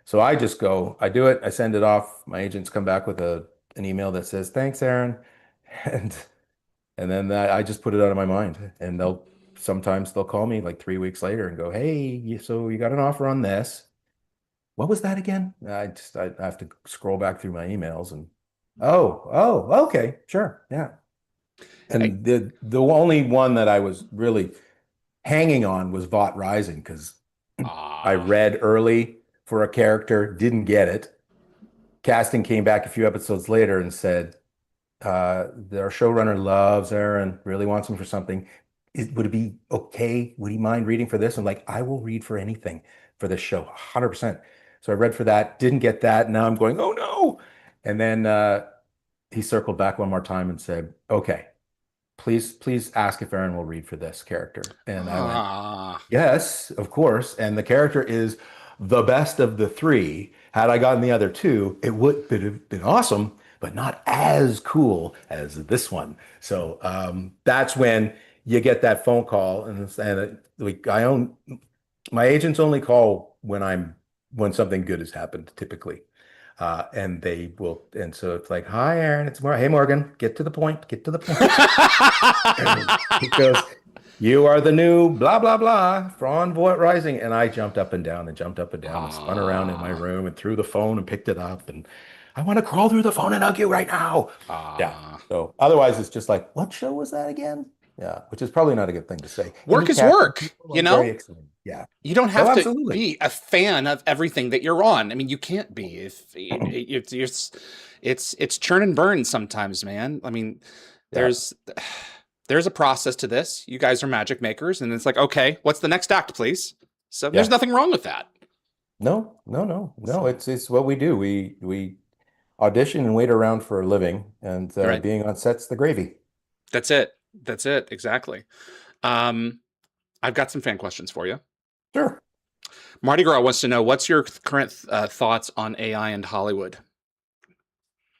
So I just go, I do it, I send it off. My agents come back with a an email that says, "Thanks, Aaron," and and then I just put it out of my mind. And they'll call me like 3 weeks later and go, "Hey, so you got an offer on this? What was that again?" I have to scroll back through my emails and okay, sure, yeah.
Hey.
And the only one that I was really hanging on was Vought Rising because I
Ah.
read early for a character, didn't get it. Casting came back a few episodes later and said, their showrunner loves Aaron, really wants him for something. Would it be okay? Would he mind reading for this? I'm like, I will read for anything for this show, 100%. So I read for that, didn't get that. Now I'm going, oh no. And then he circled back one more time and said, okay, please ask if Aaron will read for this character. And I went,
Ah.
yes, of course. And the character is the best of the three. Had I gotten the other two, it would have been awesome, but not as cool as this one. So that's when you get that phone call, and like I own my agents only call when something good has happened, typically. And they will, and so it's like, hi, Aaron, it's Hey, Morgan, get to the point, get to the point. He goes, you are the new blah, blah, blah from Vought Rising. And I jumped up and down and jumped up and down and spun around in my
Ah.
room and threw the phone and picked it up. And I want to crawl through the phone and hug you right now. Yeah.
Ah.
So otherwise, it's just like, what show was that again? Yeah, which is probably not a good thing to say.
Work
Any
is
casting
work,
people
you
are very
know?
excited. Yeah.
You don't
Oh,
have to
absolutely.
be a fan of everything that you're on. I mean, you can't be if it's churn and burn sometimes, man. I mean,
Yeah.
there's there's a process to this. You guys are magic makers, and it's like, okay, what's the next act, please? So there's
Yeah.
nothing wrong with that.
No, no, no, no.
So,
It's what we do. We audition and wait around for a living, and
right.
being on set's the gravy.
That's it. That's it. Exactly. Um, I've got some fan questions for you.
Sure.
Mardi Gras wants to know what's your current thoughts on AI and Hollywood?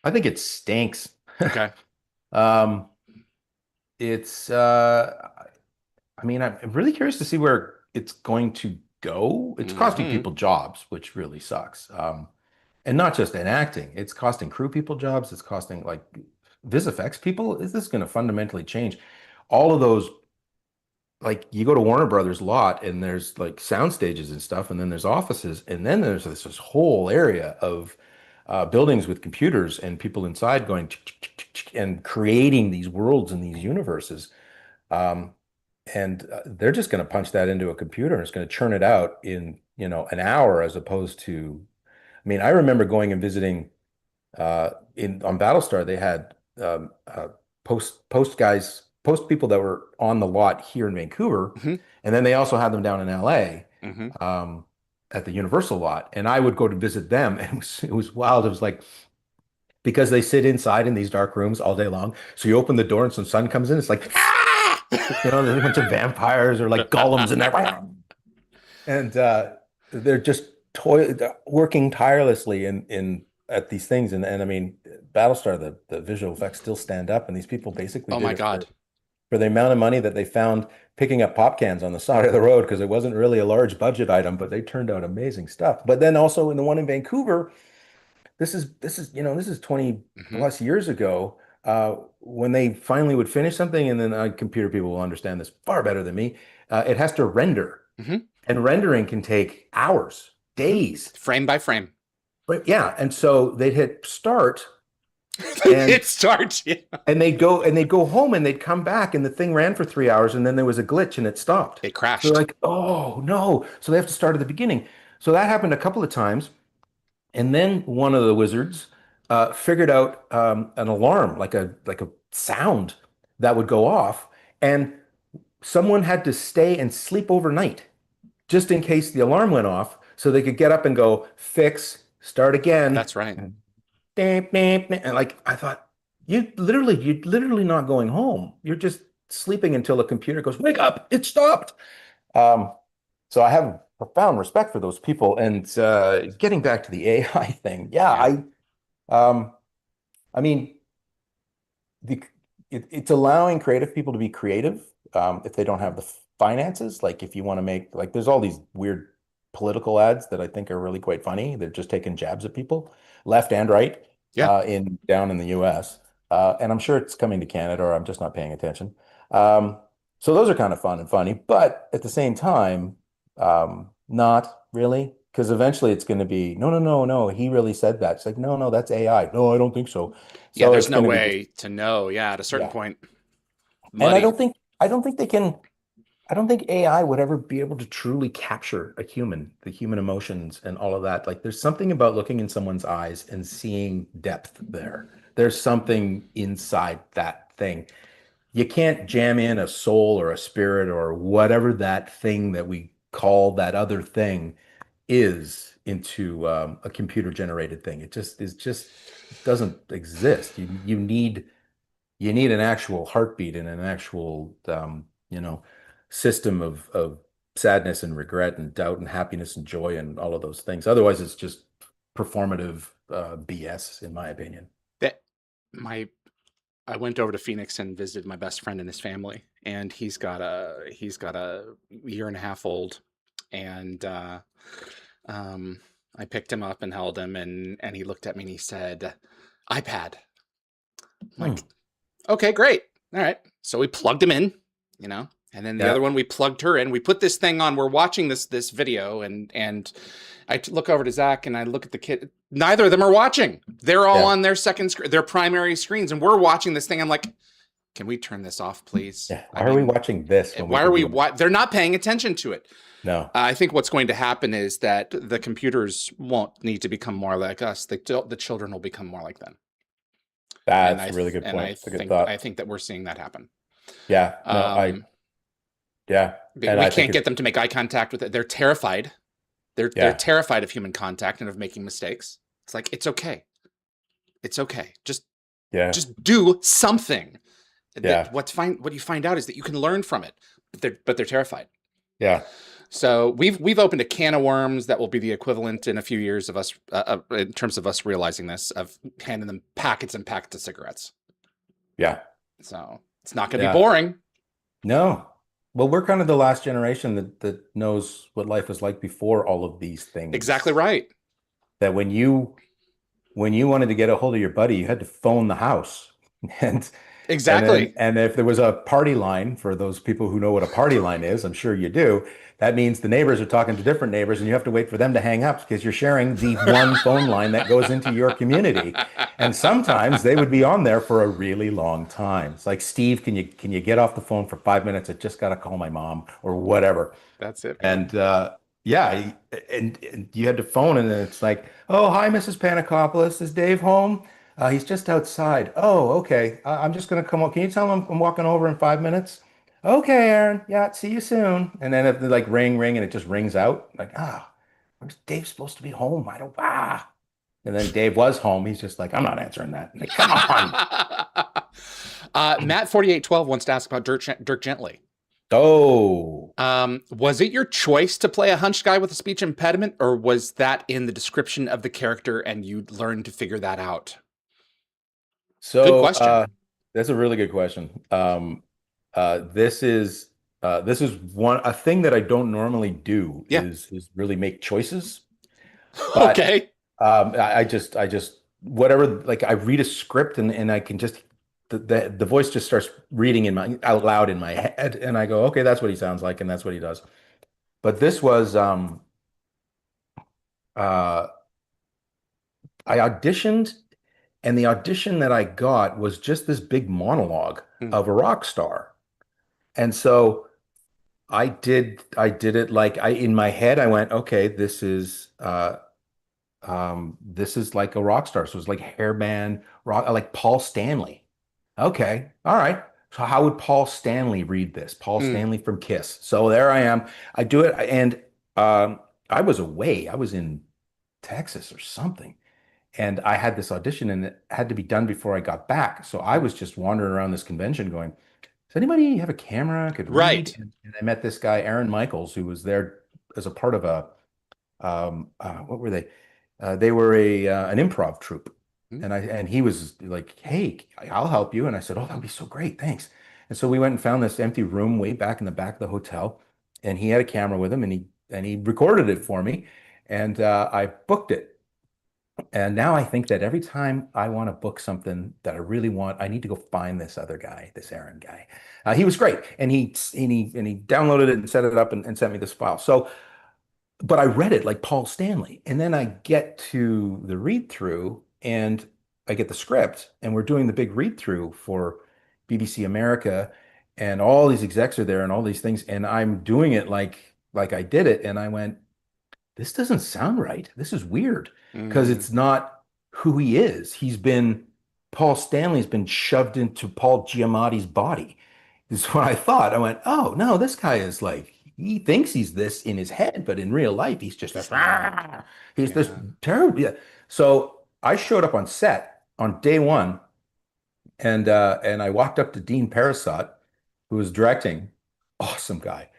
I think it stinks.
Okay.
Um, it's I mean, I'm really curious to see where it's going to go. It's costing
Hmm.
people jobs, which really sucks. And not just in acting, it's costing crew people jobs. It's costing like VisFX people. Is this going to fundamentally change all of those? Like you go to Warner Brothers lot and there's like sound stages and stuff, and then there's offices, and then there's this whole area of buildings with computers and people inside going and creating these worlds and these universes. Um, and they're just going to punch that into a computer and it's going to churn it out in, an hour as opposed to, I mean, I remember going and visiting in on Battlestar, they had post people that were on the lot here in Vancouver,
Hmm.
and then they also had them down in LA
Hmm.
at the Universal lot. And I would go to visit them, and it was wild. It was like because they sit inside in these dark rooms all day long. So you open the door and some sun comes in, it's like, ah! There's a bunch of vampires or like golems in there. And they're just working tirelessly in at these things, and I mean, Battlestar, the visual effects still stand up, and these people basically
Oh
did
my
it
God.
for the amount of money that they found picking up pop cans on the side of the road because it wasn't really a large budget item, but they turned out amazing stuff. But then also in the one in Vancouver, this is 20
Hmm.
plus years ago, when they finally would finish something, and then computer people will understand this far better than me. It has to render,
Hmm.
and rendering can take hours,
Hmm.
days.
Frame by frame.
But yeah, and so they'd hit start,
It
and
starts. Yeah.
they'd go home, and they'd come back, and the thing ran for 3 hours, and then there was a glitch and it stopped.
It
So they're
crashed.
like, oh no. So they have to start at the beginning. So that happened a couple of times. And then one of the wizards figured out an alarm, like a sound that would go off, and someone had to stay and sleep overnight just in case the alarm went off, so they could get up and go fix, start again.
That's right.
And like I thought, you're literally not going home. You're just sleeping until a computer goes, wake up, it stopped. Um, so I have profound respect for those people. And getting back to the AI thing, yeah,
Yeah.
um, I mean, the it's allowing creative people to be creative, if they don't have the finances. Like if you want to make, like, there's all these weird political ads that I think are really quite funny. They're just taking jabs at people, left and right,
Yeah.
in down in the US. And I'm sure it's coming to Canada, or I'm just not paying attention. So those are kind of fun and funny, but at the same time, not really, because eventually it's going to be, no, no, no, no, he really said that. It's like, no, no, that's AI. No, I don't think so.
Yeah.
So
There's
it's
no
going to be just,
way to know. Yeah. At a certain
yeah.
point,
And I
muddy.
don't think, I don't think they can, I don't think AI would ever be able to truly capture a human, the human emotions and all of that. Like there's something about looking in someone's eyes and seeing depth there. There's something inside that thing. You can't jam in a soul or a spirit or whatever that thing that we call that other thing is into a computer generated thing. It just doesn't exist. You need an actual heartbeat and an actual system of sadness and regret and doubt and happiness and joy and all of those things. Otherwise, it's just performative BS, in my opinion.
That my I went over to Phoenix and visited my best friend and his family, and he's got a year and a half old, and um, I picked him up and held him, and he looked at me and he said, "iPad." I'm
Hmm.
like, okay, great, all right. So we plugged him in, you know, and then the
Yeah,
other one we plugged her in. We put this thing on. We're watching this video, and look over to Zach and I look at the kid. Neither of them are watching. They're all
yeah,
on their second screen, their primary screens, and we're watching this thing. I'm like, can we turn this off, please?
yeah.
I
Why are we
mean,
watching this when we
why are
can
we?
be in?
Why they're not paying attention to it?
No,
I think what's going to happen is that the computers won't need to become more like us. The children will become more like them, and
that's
I
a really
th-
good
and
point.
I
It's a good
think
thought.
I think that we're seeing that happen.
Yeah, no,
Um,
yeah, and
we
I think
can't
it's,
get them to make eye contact with it. They're terrified. They're
yeah,
terrified of human contact and of making mistakes. It's like it's okay. It's okay.
yeah,
Just do something.
yeah,
What you find out is that you can learn from it, but they're terrified.
yeah,
So we've opened a can of worms that will be the equivalent in a few years of us, in terms of us realizing this, of handing them packets and packets of cigarettes.
yeah,
So it's not going to be
yeah.
boring.
No. Well, we're kind of the last generation that knows what life was like before all of these
Exactly
things.
right.
That when you wanted to get a hold of your buddy, you had to phone the house. And and then
Exactly.
and if there was a party line, for those people who know what a party line is, I'm sure you do, that means the neighbors are talking to different neighbors, and you have to wait for them to hang up because you're sharing the one phone line that goes into your community. And sometimes they would be on there for a really long time. It's like, Steve, can you get off the phone for 5 minutes? I just got to call my mom or whatever.
That's it, man.
And yeah, and you had to phone, and then it's like, oh, hi, Mrs. Panakopoulos. Is Dave home? He's just outside. Oh, okay. I'm just gonna come. Can you tell him I'm walking over in 5 minutes? Okay, Aaron. Yeah, see you soon. And then if they like ring, ring, and it just rings out, like, where's Dave supposed to be home? I don't. And then Dave was home. He's just like, I'm not answering that. Like, come on.
Matt 4812 wants to ask about Dirk Gently.
Oh,
Was it your choice to play a hunched guy with a speech impediment, or was that in the description of the character and you learned to figure that out? Good
so
question.
that's a really good question. This is one a thing that I don't normally do
Yeah.
is really make choices. But
Okay.
I just whatever, like I read a script and I can just the voice just starts reading in my out loud in my head, and I go, okay, that's what he sounds like, and that's what he does. But this was uh I auditioned, and the audition that I got was just this big monologue
Hmm.
of a rock star. And so I did it like I in my head I went, okay, this is like a rock star. So it's like hairband rock, like Paul Stanley. Okay, all right. So how would Paul Stanley read this? Paul
Hmm.
Stanley from Kiss. So there I am. I do it, and I was away. I was in Texas or something, and I had this audition, and it had to be done before I got back. So I was just wandering around this convention, going, "Does anybody have a camera? Could read?"
Right.
And I met this guy, Aaron Michaels, who was there as a part of a what were they? They were a an improv troupe,
Hmm.
and he was like, "Hey, I'll help you." And I said, "Oh, that'd be so great, thanks." And so we went and found this empty room way back in the back of the hotel, and he had a camera with him, and he recorded it for me, and I booked it. And now I think that every time I want to book something that I really want, I need to go find this other guy, this Aaron guy. He was great, and he downloaded it and set it up and sent me this file. So but I read it like Paul Stanley. And then I get to the read through and I get the script, and we're doing the big read through for BBC America, and all these execs are there and all these things. And I'm doing it like I did it. And I went, this doesn't sound right. This is weird because
Hmm.
it's not who he is. Paul Stanley's been shoved into Paul Giamatti's body. Is what I thought. I went, oh no, this guy is like, he thinks he's this in his head, but in real life, he's just this,
He's not.
he's this
Yeah.
terrible. Yeah. So I showed up on set on day one, and I walked up to Dean Parasot, who was directing. Awesome guy.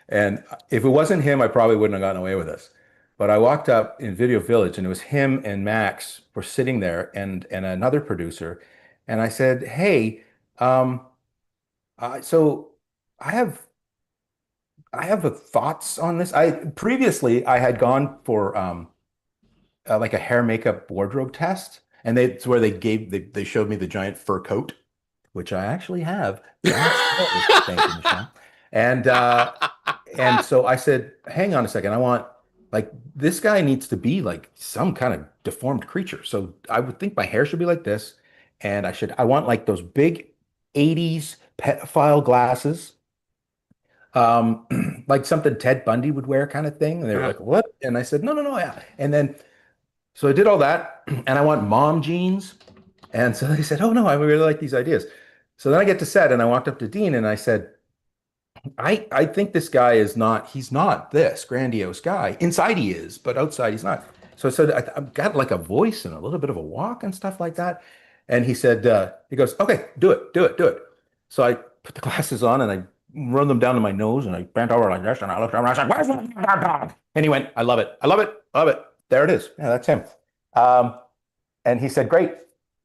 And if it wasn't him, I probably wouldn't have gotten away with this. But I walked up in Video Village, and it was him and Max were sitting there, and another producer. And I said, "Hey, um, so I have I have a thoughts on this. I previously I had gone for like a hair makeup wardrobe test, and it's where they showed me the giant fur coat, which I actually have downstairs. Thank you, Michelle. And and so I said, hang on a second. I want like this guy needs to be like some kind of deformed creature. So I would think my hair should be like this, and I want like those big 80s pedophile glasses, like something Ted Bundy would wear kind of thing. And they were
Uh,
like, what? And I said, no, no, no, yeah. And then so I did all that, and I want mom jeans. And so they said, oh no, I really like these ideas. So then I get to set, and I walked up to Dean and I said, I think this guy is not, he's not this grandiose guy. Inside he is, but outside he's not. So I said, I've got like a voice and a little bit of a walk and stuff like that. And he said, he goes, okay, do it, do it, do it. So I put the glasses on and I run them down to my nose, and I bent over like this, and I looked over and I said, where's my dog? And he went, I love it. I love it. I love it. There it is. Yeah, that's him. Um, and he said, great,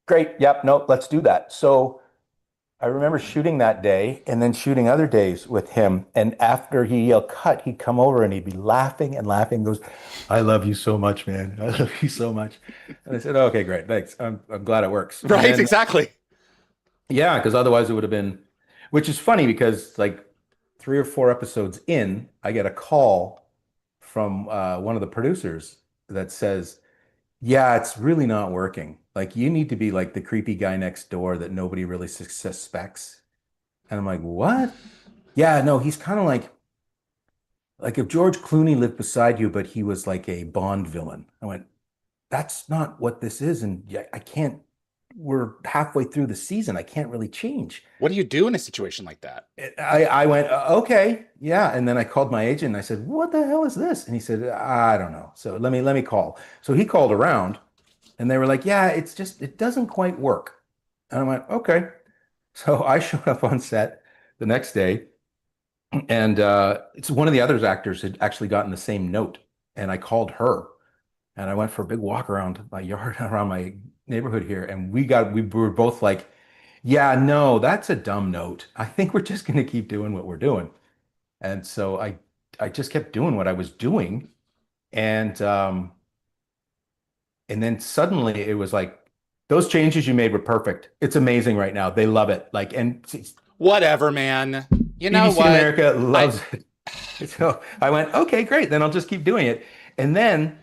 great. Yep. No, let's do that. So I remember shooting that day and then shooting other days with him. And after he yelled cut, he'd come over and he'd be laughing and laughing. He goes, I love you so much, man. I love you so much. And I said, okay, great. Thanks. I'm glad it works. And
right.
then,
Exactly.
yeah, because otherwise it would have been, which is funny because like 3 or 4 episodes in, I get a call from one of the producers that says, yeah, it's really not working. Like you need to be like the creepy guy next door that nobody really suspects. And I'm like, what? Yeah, no, he's kind of like if George Clooney lived beside you, but he was like a Bond villain. I went, that's not what this is. And yeah, I can't, we're halfway through the season. I can't really change.
What do you do in a situation like that?
I went, okay, yeah. And then I called my agent and I said, what the hell is this? And he said, I don't know. So let me call. So he called around, and they were like, yeah, it's just, it doesn't quite work. And I went, okay. So I showed up on set the next day, And it's one of the other actors had actually gotten the same note, and I called her, and I went for a big walk around my yard, around my neighborhood here, and we were both like, "Yeah, no, that's a dumb note. I think we're just going to keep doing what we're doing." And so I just kept doing what I was doing, and and then suddenly it was like, those changes you made were perfect. It's amazing right now. They love it. Like, and
Whatever, man. You know
BBC
what?
America loves it. So I went, okay, great. Then I'll just keep doing it. And then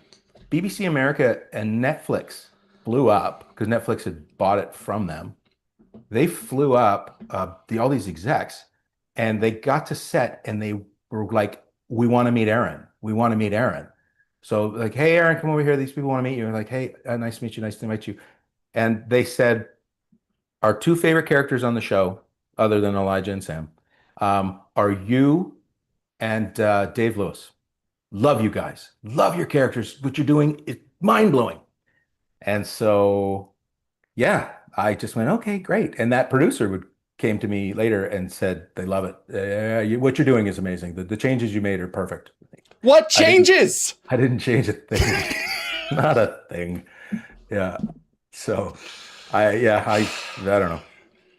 BBC America and Netflix blew up because Netflix had bought it from them. They flew up all these execs, and they got to set, and they were like, "We want to meet Aaron. We want to meet Aaron." So like, "Hey, Aaron, come over here. These people want to meet you." And like, "Hey, nice to meet you. Nice to meet you." And they said, "Our two favorite characters on the show, other than Elijah and Sam, are you and Dave Lewis. Love you guys. Love your characters. What you're doing is mind blowing." And so, yeah, I just went, okay, great. And that producer would came to me later and said they love it. What you're doing is amazing. The changes you made are perfect.
What
I didn't,
changes?
I didn't change a thing. Not a thing. Yeah. So I don't know.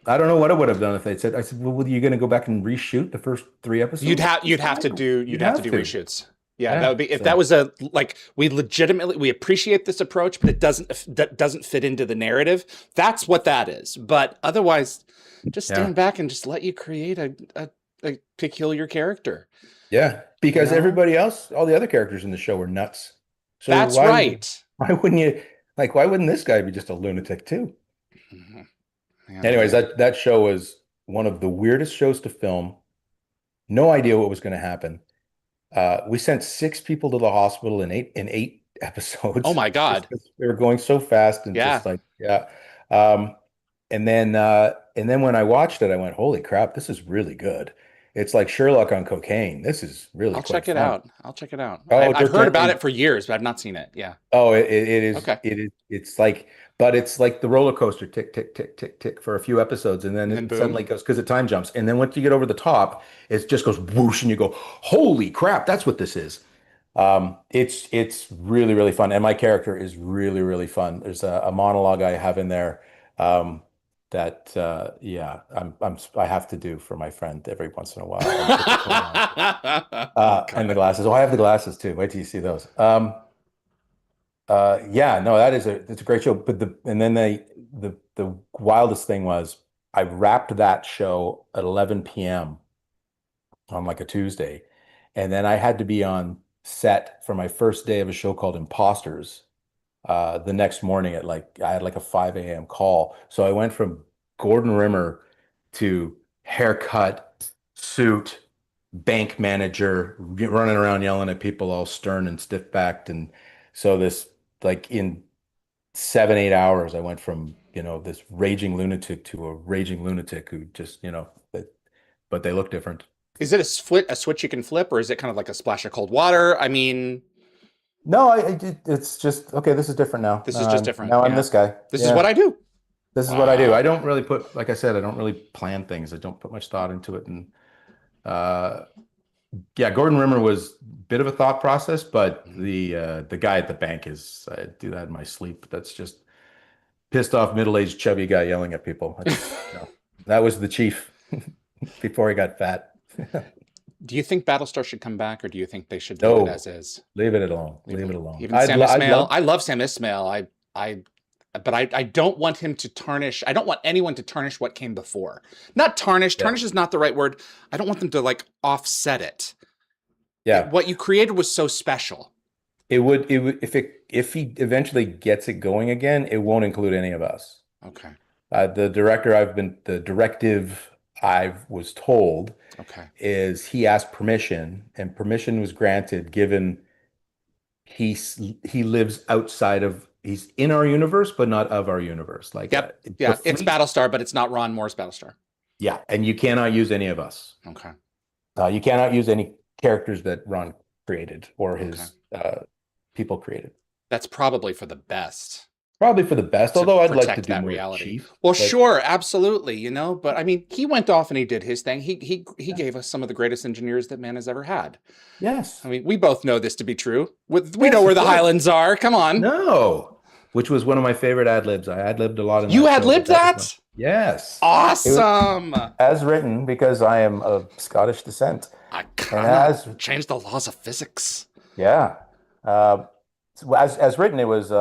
I don't know what I would have done if they'd said, I said, well, are you going to go back and reshoot the first 3 episodes?
You'd have to do reshoots. Yeah, that would be if that was a like we appreciate this approach, but that doesn't fit into the narrative. That's what that is. But otherwise, just stand back and just let you create a peculiar character.
Yeah, because everybody else, all the other characters in the show were nuts. So
that's right.
Why wouldn't you why wouldn't this guy be just a lunatic too?
Mm-hmm.
Anyways, that show was one of the weirdest shows to film. No idea what was going to happen. We sent 6 people to the hospital in eight episodes.
Oh my God.
They were going so fast and just like, and then when I watched it, I went, holy crap, this is really good. It's like Sherlock on cocaine. This is really
I'll
quite
check it
fun.
out. I'll check it out.
Oh,
I've heard about it for years, but I've not seen it. Yeah.
Oh, it is.
Okay.
It is. It's like, but it's like the roller coaster, tick, tick, tick, tick, tick for a few episodes, and then it suddenly goes because it time jumps, and then once you get over the top, it just goes whoosh, and you go, holy crap, that's what this is. It's really really fun, and my character is really really fun. There's a monologue I have in there that I have to do for my friend every once in a while. And the glasses. Oh, I have the glasses too. Wait till you see those. Yeah, no, it's a great show. But the wildest thing was I wrapped that show at 11 p.m. on like a Tuesday, and then I had to be on set for my first day of a show called Imposters the next morning at I had like a 5 a.m. call. So I went from Gordon Rimmer to haircut, suit, bank manager, running around yelling at people all stern and stiff-backed. And so this, like in 7, 8 hours, I went from, this raging lunatic to a raging lunatic who just, but they look different.
Is it a switch you can flip, or is it kind of like a splash of cold water? I mean,
no, it's just, okay, this is different now.
This is just different.
Now I'm this guy.
This is what I do.
This is what I do. I don't really like I said, I don't really plan things. I don't put much thought into it. And Gordon Rimmer was a bit of a thought process, but the guy at the bank I do that in my sleep. That's just pissed off middle-aged chubby guy yelling at people. That was the chief before he got fat.
Do you think Battlestar should come back, or do you think they should leave it as is?
Leave it alone. Leave it alone.
Even Sam Esmail. I love Sam Esmail. But I don't want him to tarnish. I don't want anyone to tarnish what came before. Not tarnish. Yeah. Tarnish is not the right word. I don't want them to offset it.
Yeah.
What you created was so special.
It would if he eventually gets it going again, it won't include any of us.
Okay.
The directive I was told is he asked permission, and permission was granted given he lives outside of, he's in our universe but not of our universe. It's
Battlestar, but it's not Ron Moore's Battlestar.
Yeah, and you cannot use any of us.
Okay.
You cannot use any characters that Ron created or his people created.
That's probably for the best.
Probably for the best,
to
although I'd like to
protect
do
that
more
reality.
Chief.
Well,
But
sure, absolutely, but I mean, he went off and he did his thing. He gave us some of the greatest engineers that man has ever had. I
yes,
mean, we both know this to be true. We know
yes,
where
of
the
course.
Highlands are. Come on.
No, which was one of my favorite ad libs. I ad libbed a lot in
You
that
had
show, but
lived
that was one.
that?
Yes, it was
Awesome.
as written because I am of Scottish descent,
I
and
kind of
as
changed the laws of physics.
yeah, uh, so as written, it was.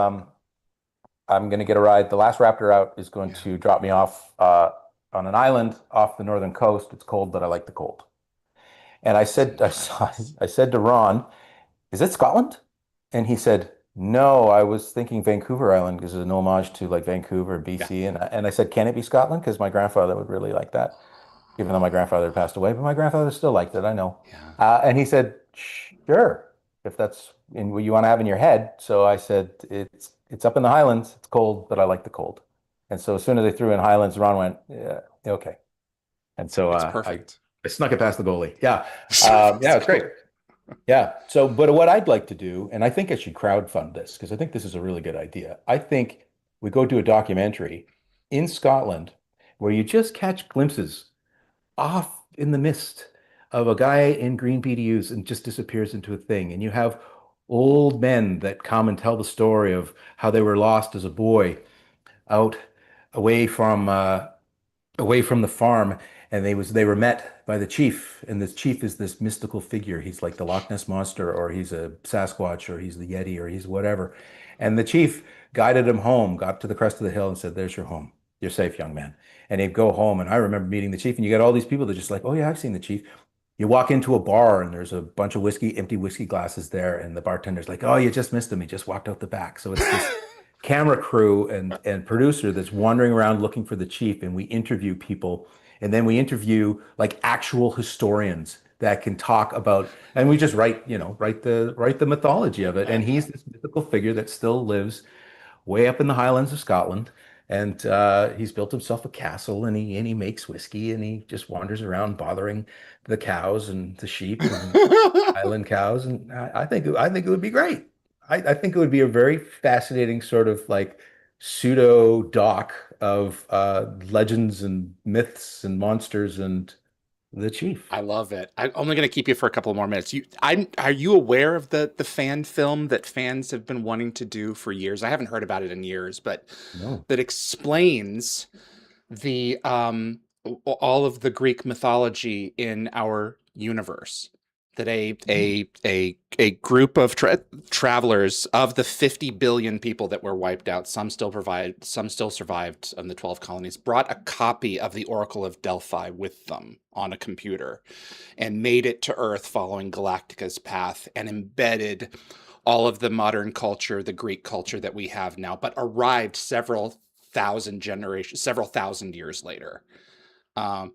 I'm going to get a ride. The last Raptor out is going
Yeah.
to drop me off on an island off the northern coast. It's cold, but I like the cold. And I said to Ron, "Is it Scotland?" And he said, "No, I was thinking Vancouver Island because it's an homage to like Vancouver,
Yeah.
BC." And I said, "Can it be Scotland? Because my grandfather would really like that, even though my grandfather had passed away, but my grandfather still liked it. I know."
Yeah.
And he said, "Sure, if that's in what you want to have in your head." So I said, "It's up in the Highlands. It's cold, but I like the cold." And so as soon as they threw in Highlands, Ron went, "Yeah, okay." And so
It's
I
perfect.
I snuck it past the goalie. Yeah,
It's
yeah, it's
cool.
great. Yeah. So, but what I'd like to do, and I think I should crowdfund this because I think this is a really good idea. I think we go do a documentary in Scotland where you just catch glimpses off in the mist of a guy in green PDUs and just disappears into a thing. And you have old men that come and tell the story of how they were lost as a boy out away from away from the farm, and they were met by the chief, and the chief is this mystical figure. He's like the Loch Ness monster, or he's a Sasquatch, or he's the Yeti, or he's whatever. And the chief guided him home, got to the crest of the hill, and said, "There's your home. You're safe, young man." And he'd go home, and I remember meeting the chief, and you get all these people that just like, "Oh yeah, I've seen the chief." You walk into a bar, and there's a bunch of empty whiskey glasses there, and the bartender's like, "Oh, you just missed him. He just walked out the back." So it's this camera crew and producer that's wandering around looking for the chief, and we interview people, and then we interview like actual historians that can talk about, and we just write the mythology of it. And he's this mythical figure that still lives way up in the Highlands of Scotland. And he's built himself a castle, and he makes whiskey, and he just wanders around bothering the cows and the sheep and island cows. And I think it would be great. I think it would be a very fascinating sort of like pseudo doc of legends and myths and monsters and the chief.
I love it. I'm only going to keep you for a couple more minutes. Are you aware of the fan film that fans have been wanting to do for years? I haven't heard about it in years, but
No.
that explains the all of the Greek mythology in our universe. That a group of travelers of the 50 billion people that were wiped out, some still survived on the 12 colonies, brought a copy of the Oracle of Delphi with them on a computer and made it to Earth following Galactica's path and embedded all of the modern culture, the Greek culture that we have now, but arrived several thousand years later.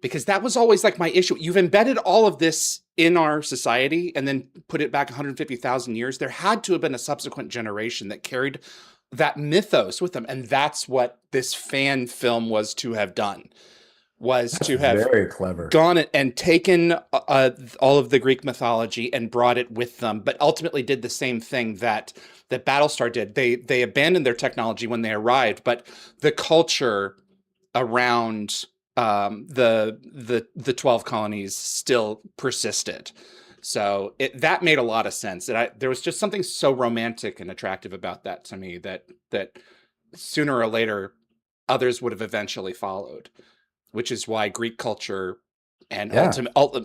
Because that was always like my issue. You've embedded all of this in our society and then put it back 150,000 years. There had to have been a subsequent generation that carried that mythos with them. And that's what this fan film was to have done, was
That's
to have
very clever.
gone and taken all of the Greek mythology and brought it with them, but ultimately did the same thing that Battlestar did. They abandoned their technology when they arrived, but the culture around the 12 colonies still persisted. So that made a lot of sense. And there was just something so romantic and attractive about that to me that sooner or later others would have eventually followed, which is why Greek culture and
Yeah.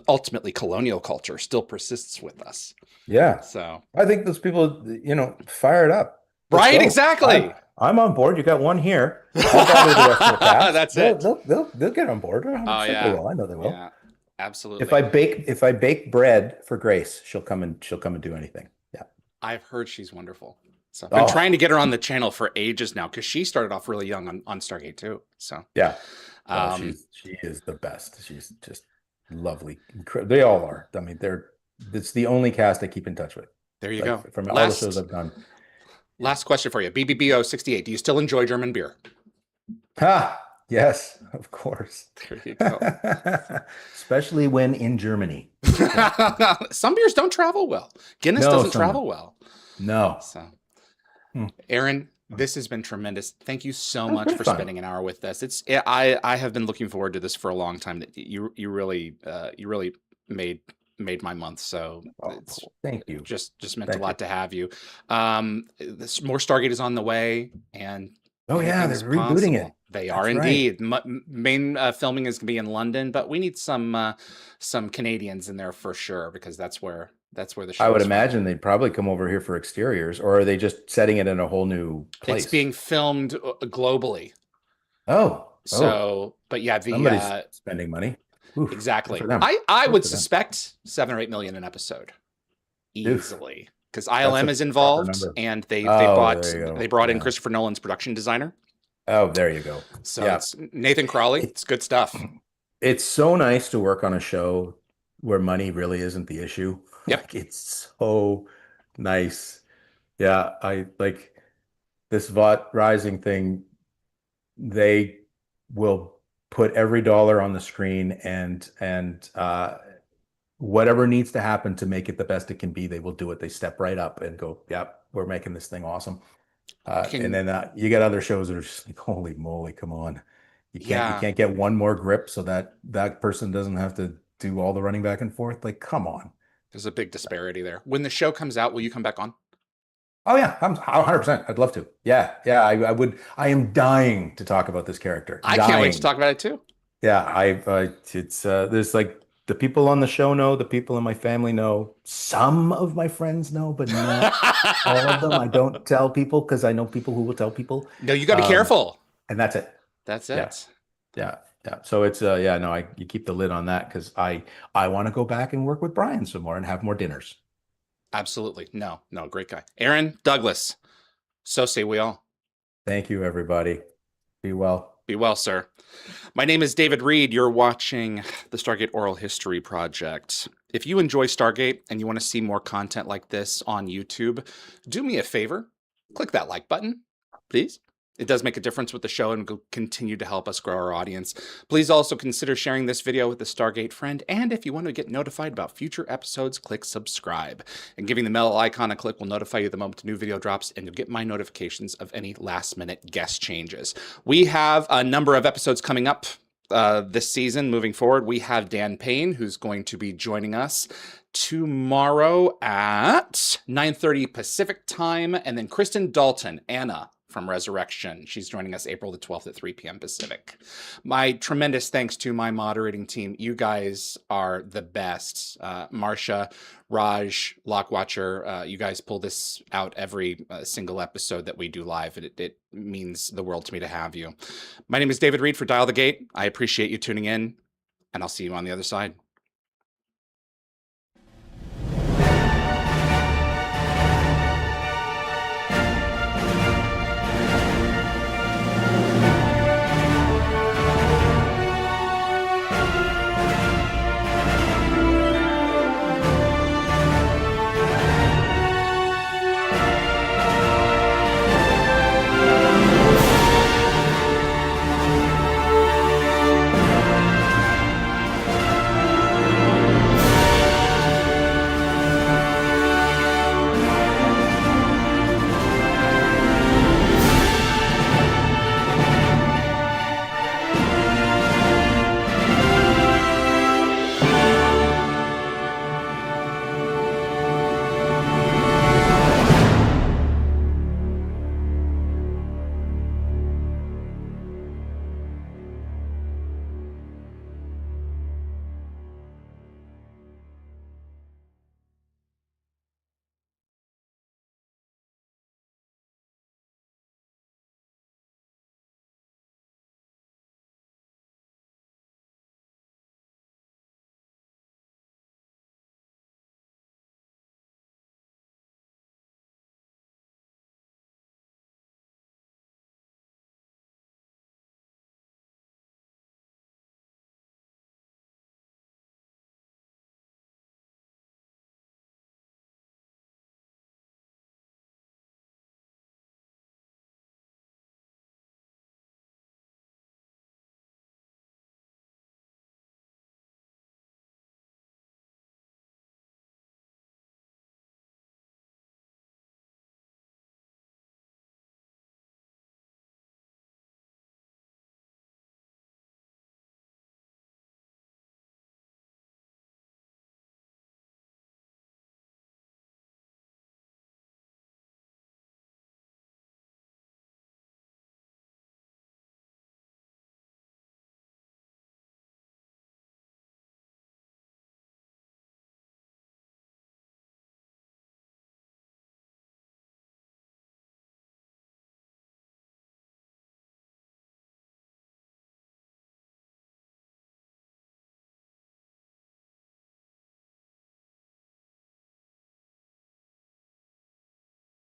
ultimately colonial culture still persists with us.
Yeah.
So,
I think those people, fired up. Let's
right,
go.
exactly.
I'm on board. You got one here. Don't bother the rest of the cast.
That's it.
They'll get on board. 100%
Oh
they
yeah.
will. I know they will.
Yeah, absolutely.
If I bake bread for Grace, she'll come and do anything. Yeah.
I've heard she's wonderful. So I've been
Oh,
trying to get her on the channel for ages now because she started off really young on Stargate too. So
yeah. Oh,
um,
she is the best. She's just lovely. They all are. I mean, it's the only cast I keep in touch with.
there you
Like
go.
from all the shows I've done.
Last question for you. BBBO68. Do you still enjoy German beer?
Ha! Yes, of course.
There you go.
Especially when in Germany.
Some beers don't travel well. Guinness
No,
doesn't
some
travel
don't.
well.
No.
So,
Hmm.
Aaron, This has been tremendous. Thank you so
That was
much
great
for
fun.
spending an hour with us. I have been looking forward to this for a long time. That you really made my month. So
Oh,
it's
cool. Thank you.
just meant a
Thank you.
lot to have you. More Stargate is on the way, and
Oh yeah,
anything
they're
is
rebooting it.
possible. They are
That's right.
indeed. Main filming is going to be in London, but we need some Canadians in there for sure because that's where the
I
show
would
is from.
imagine they'd probably come over here for exteriors, or are they just setting it in a whole new
It's
place?
being filmed globally.
Oh,
So, but yeah, the
somebody's spending money. Oof, good
exactly.
for them.
I
Good
would
for them.
suspect 7 or 8 million an episode
Oof,
easily because
that's
ILM
a
is
proper
involved,
number.
and
Oh, there you
they
go.
brought in
Yeah.
Christopher Nolan's production designer.
Oh, there you go.
So
Yeah.
it's Nathan Crowley.
It,
It's good stuff.
it's so nice to work on a show where money really isn't the issue.
Yep.
Like it's so nice. Yeah, I like this Vought Rising thing. They will put every dollar on the screen and whatever needs to happen to make it the best it can be, they will do it. They step right up and go, "Yep, we're making this thing awesome." And
Can
then you get other shows that are just like, "Holy moly, come on!" You
yeah.
can't get one more grip so that that person doesn't have to do all the running back and forth. Like, come on.
There's a big disparity there. When the show comes out, will you come back on?
Oh yeah, I'm 100%. I'd love to. Yeah, yeah, I would. I am dying to talk about this character.
I can't wait to
Dying.
talk about it too.
Yeah, it's there's like the people on the show know, the people in my family know, some of my friends know, but not all of them. I don't tell people because I know people who will tell people.
No, you got to be
Um,
careful.
and that's it.
That's
Yeah,
it.
yeah, yeah. So it's yeah, no, you keep the lid on that because I want to go back and work with Brian some more and have more dinners.
Absolutely. No, no, great guy. Aaron Douglas. So say we all.
Thank you, everybody. Be well.
Be well, sir. My name is David Reed. You're watching the Stargate Oral History Project. If you enjoy Stargate and you want to see more content like this on YouTube, do me a favor. Click that like button, please. It does make a difference with the show and will continue to help us grow our audience. Please also consider sharing this video with a Stargate friend. And if you want to get notified about future episodes, click subscribe. And giving the bell icon a click will notify you the moment a new video drops, and you'll get my notifications of any last-minute guest changes. We have a number of episodes coming up this season moving forward. We have Dan Payne, who's going to be joining us tomorrow at 9:30 Pacific time, and then Kristen Dalton, Anna from Resurrection. She's joining us April the 12th at 3 p.m. Pacific. My tremendous thanks to my moderating team. You guys are the best. Marsha, Raj, Lockwatcher, you guys pull this out every single episode that we do live. It means the world to me to have you. My name is David Reed for Dial the Gate. I appreciate you tuning in, and I'll see you on the other side.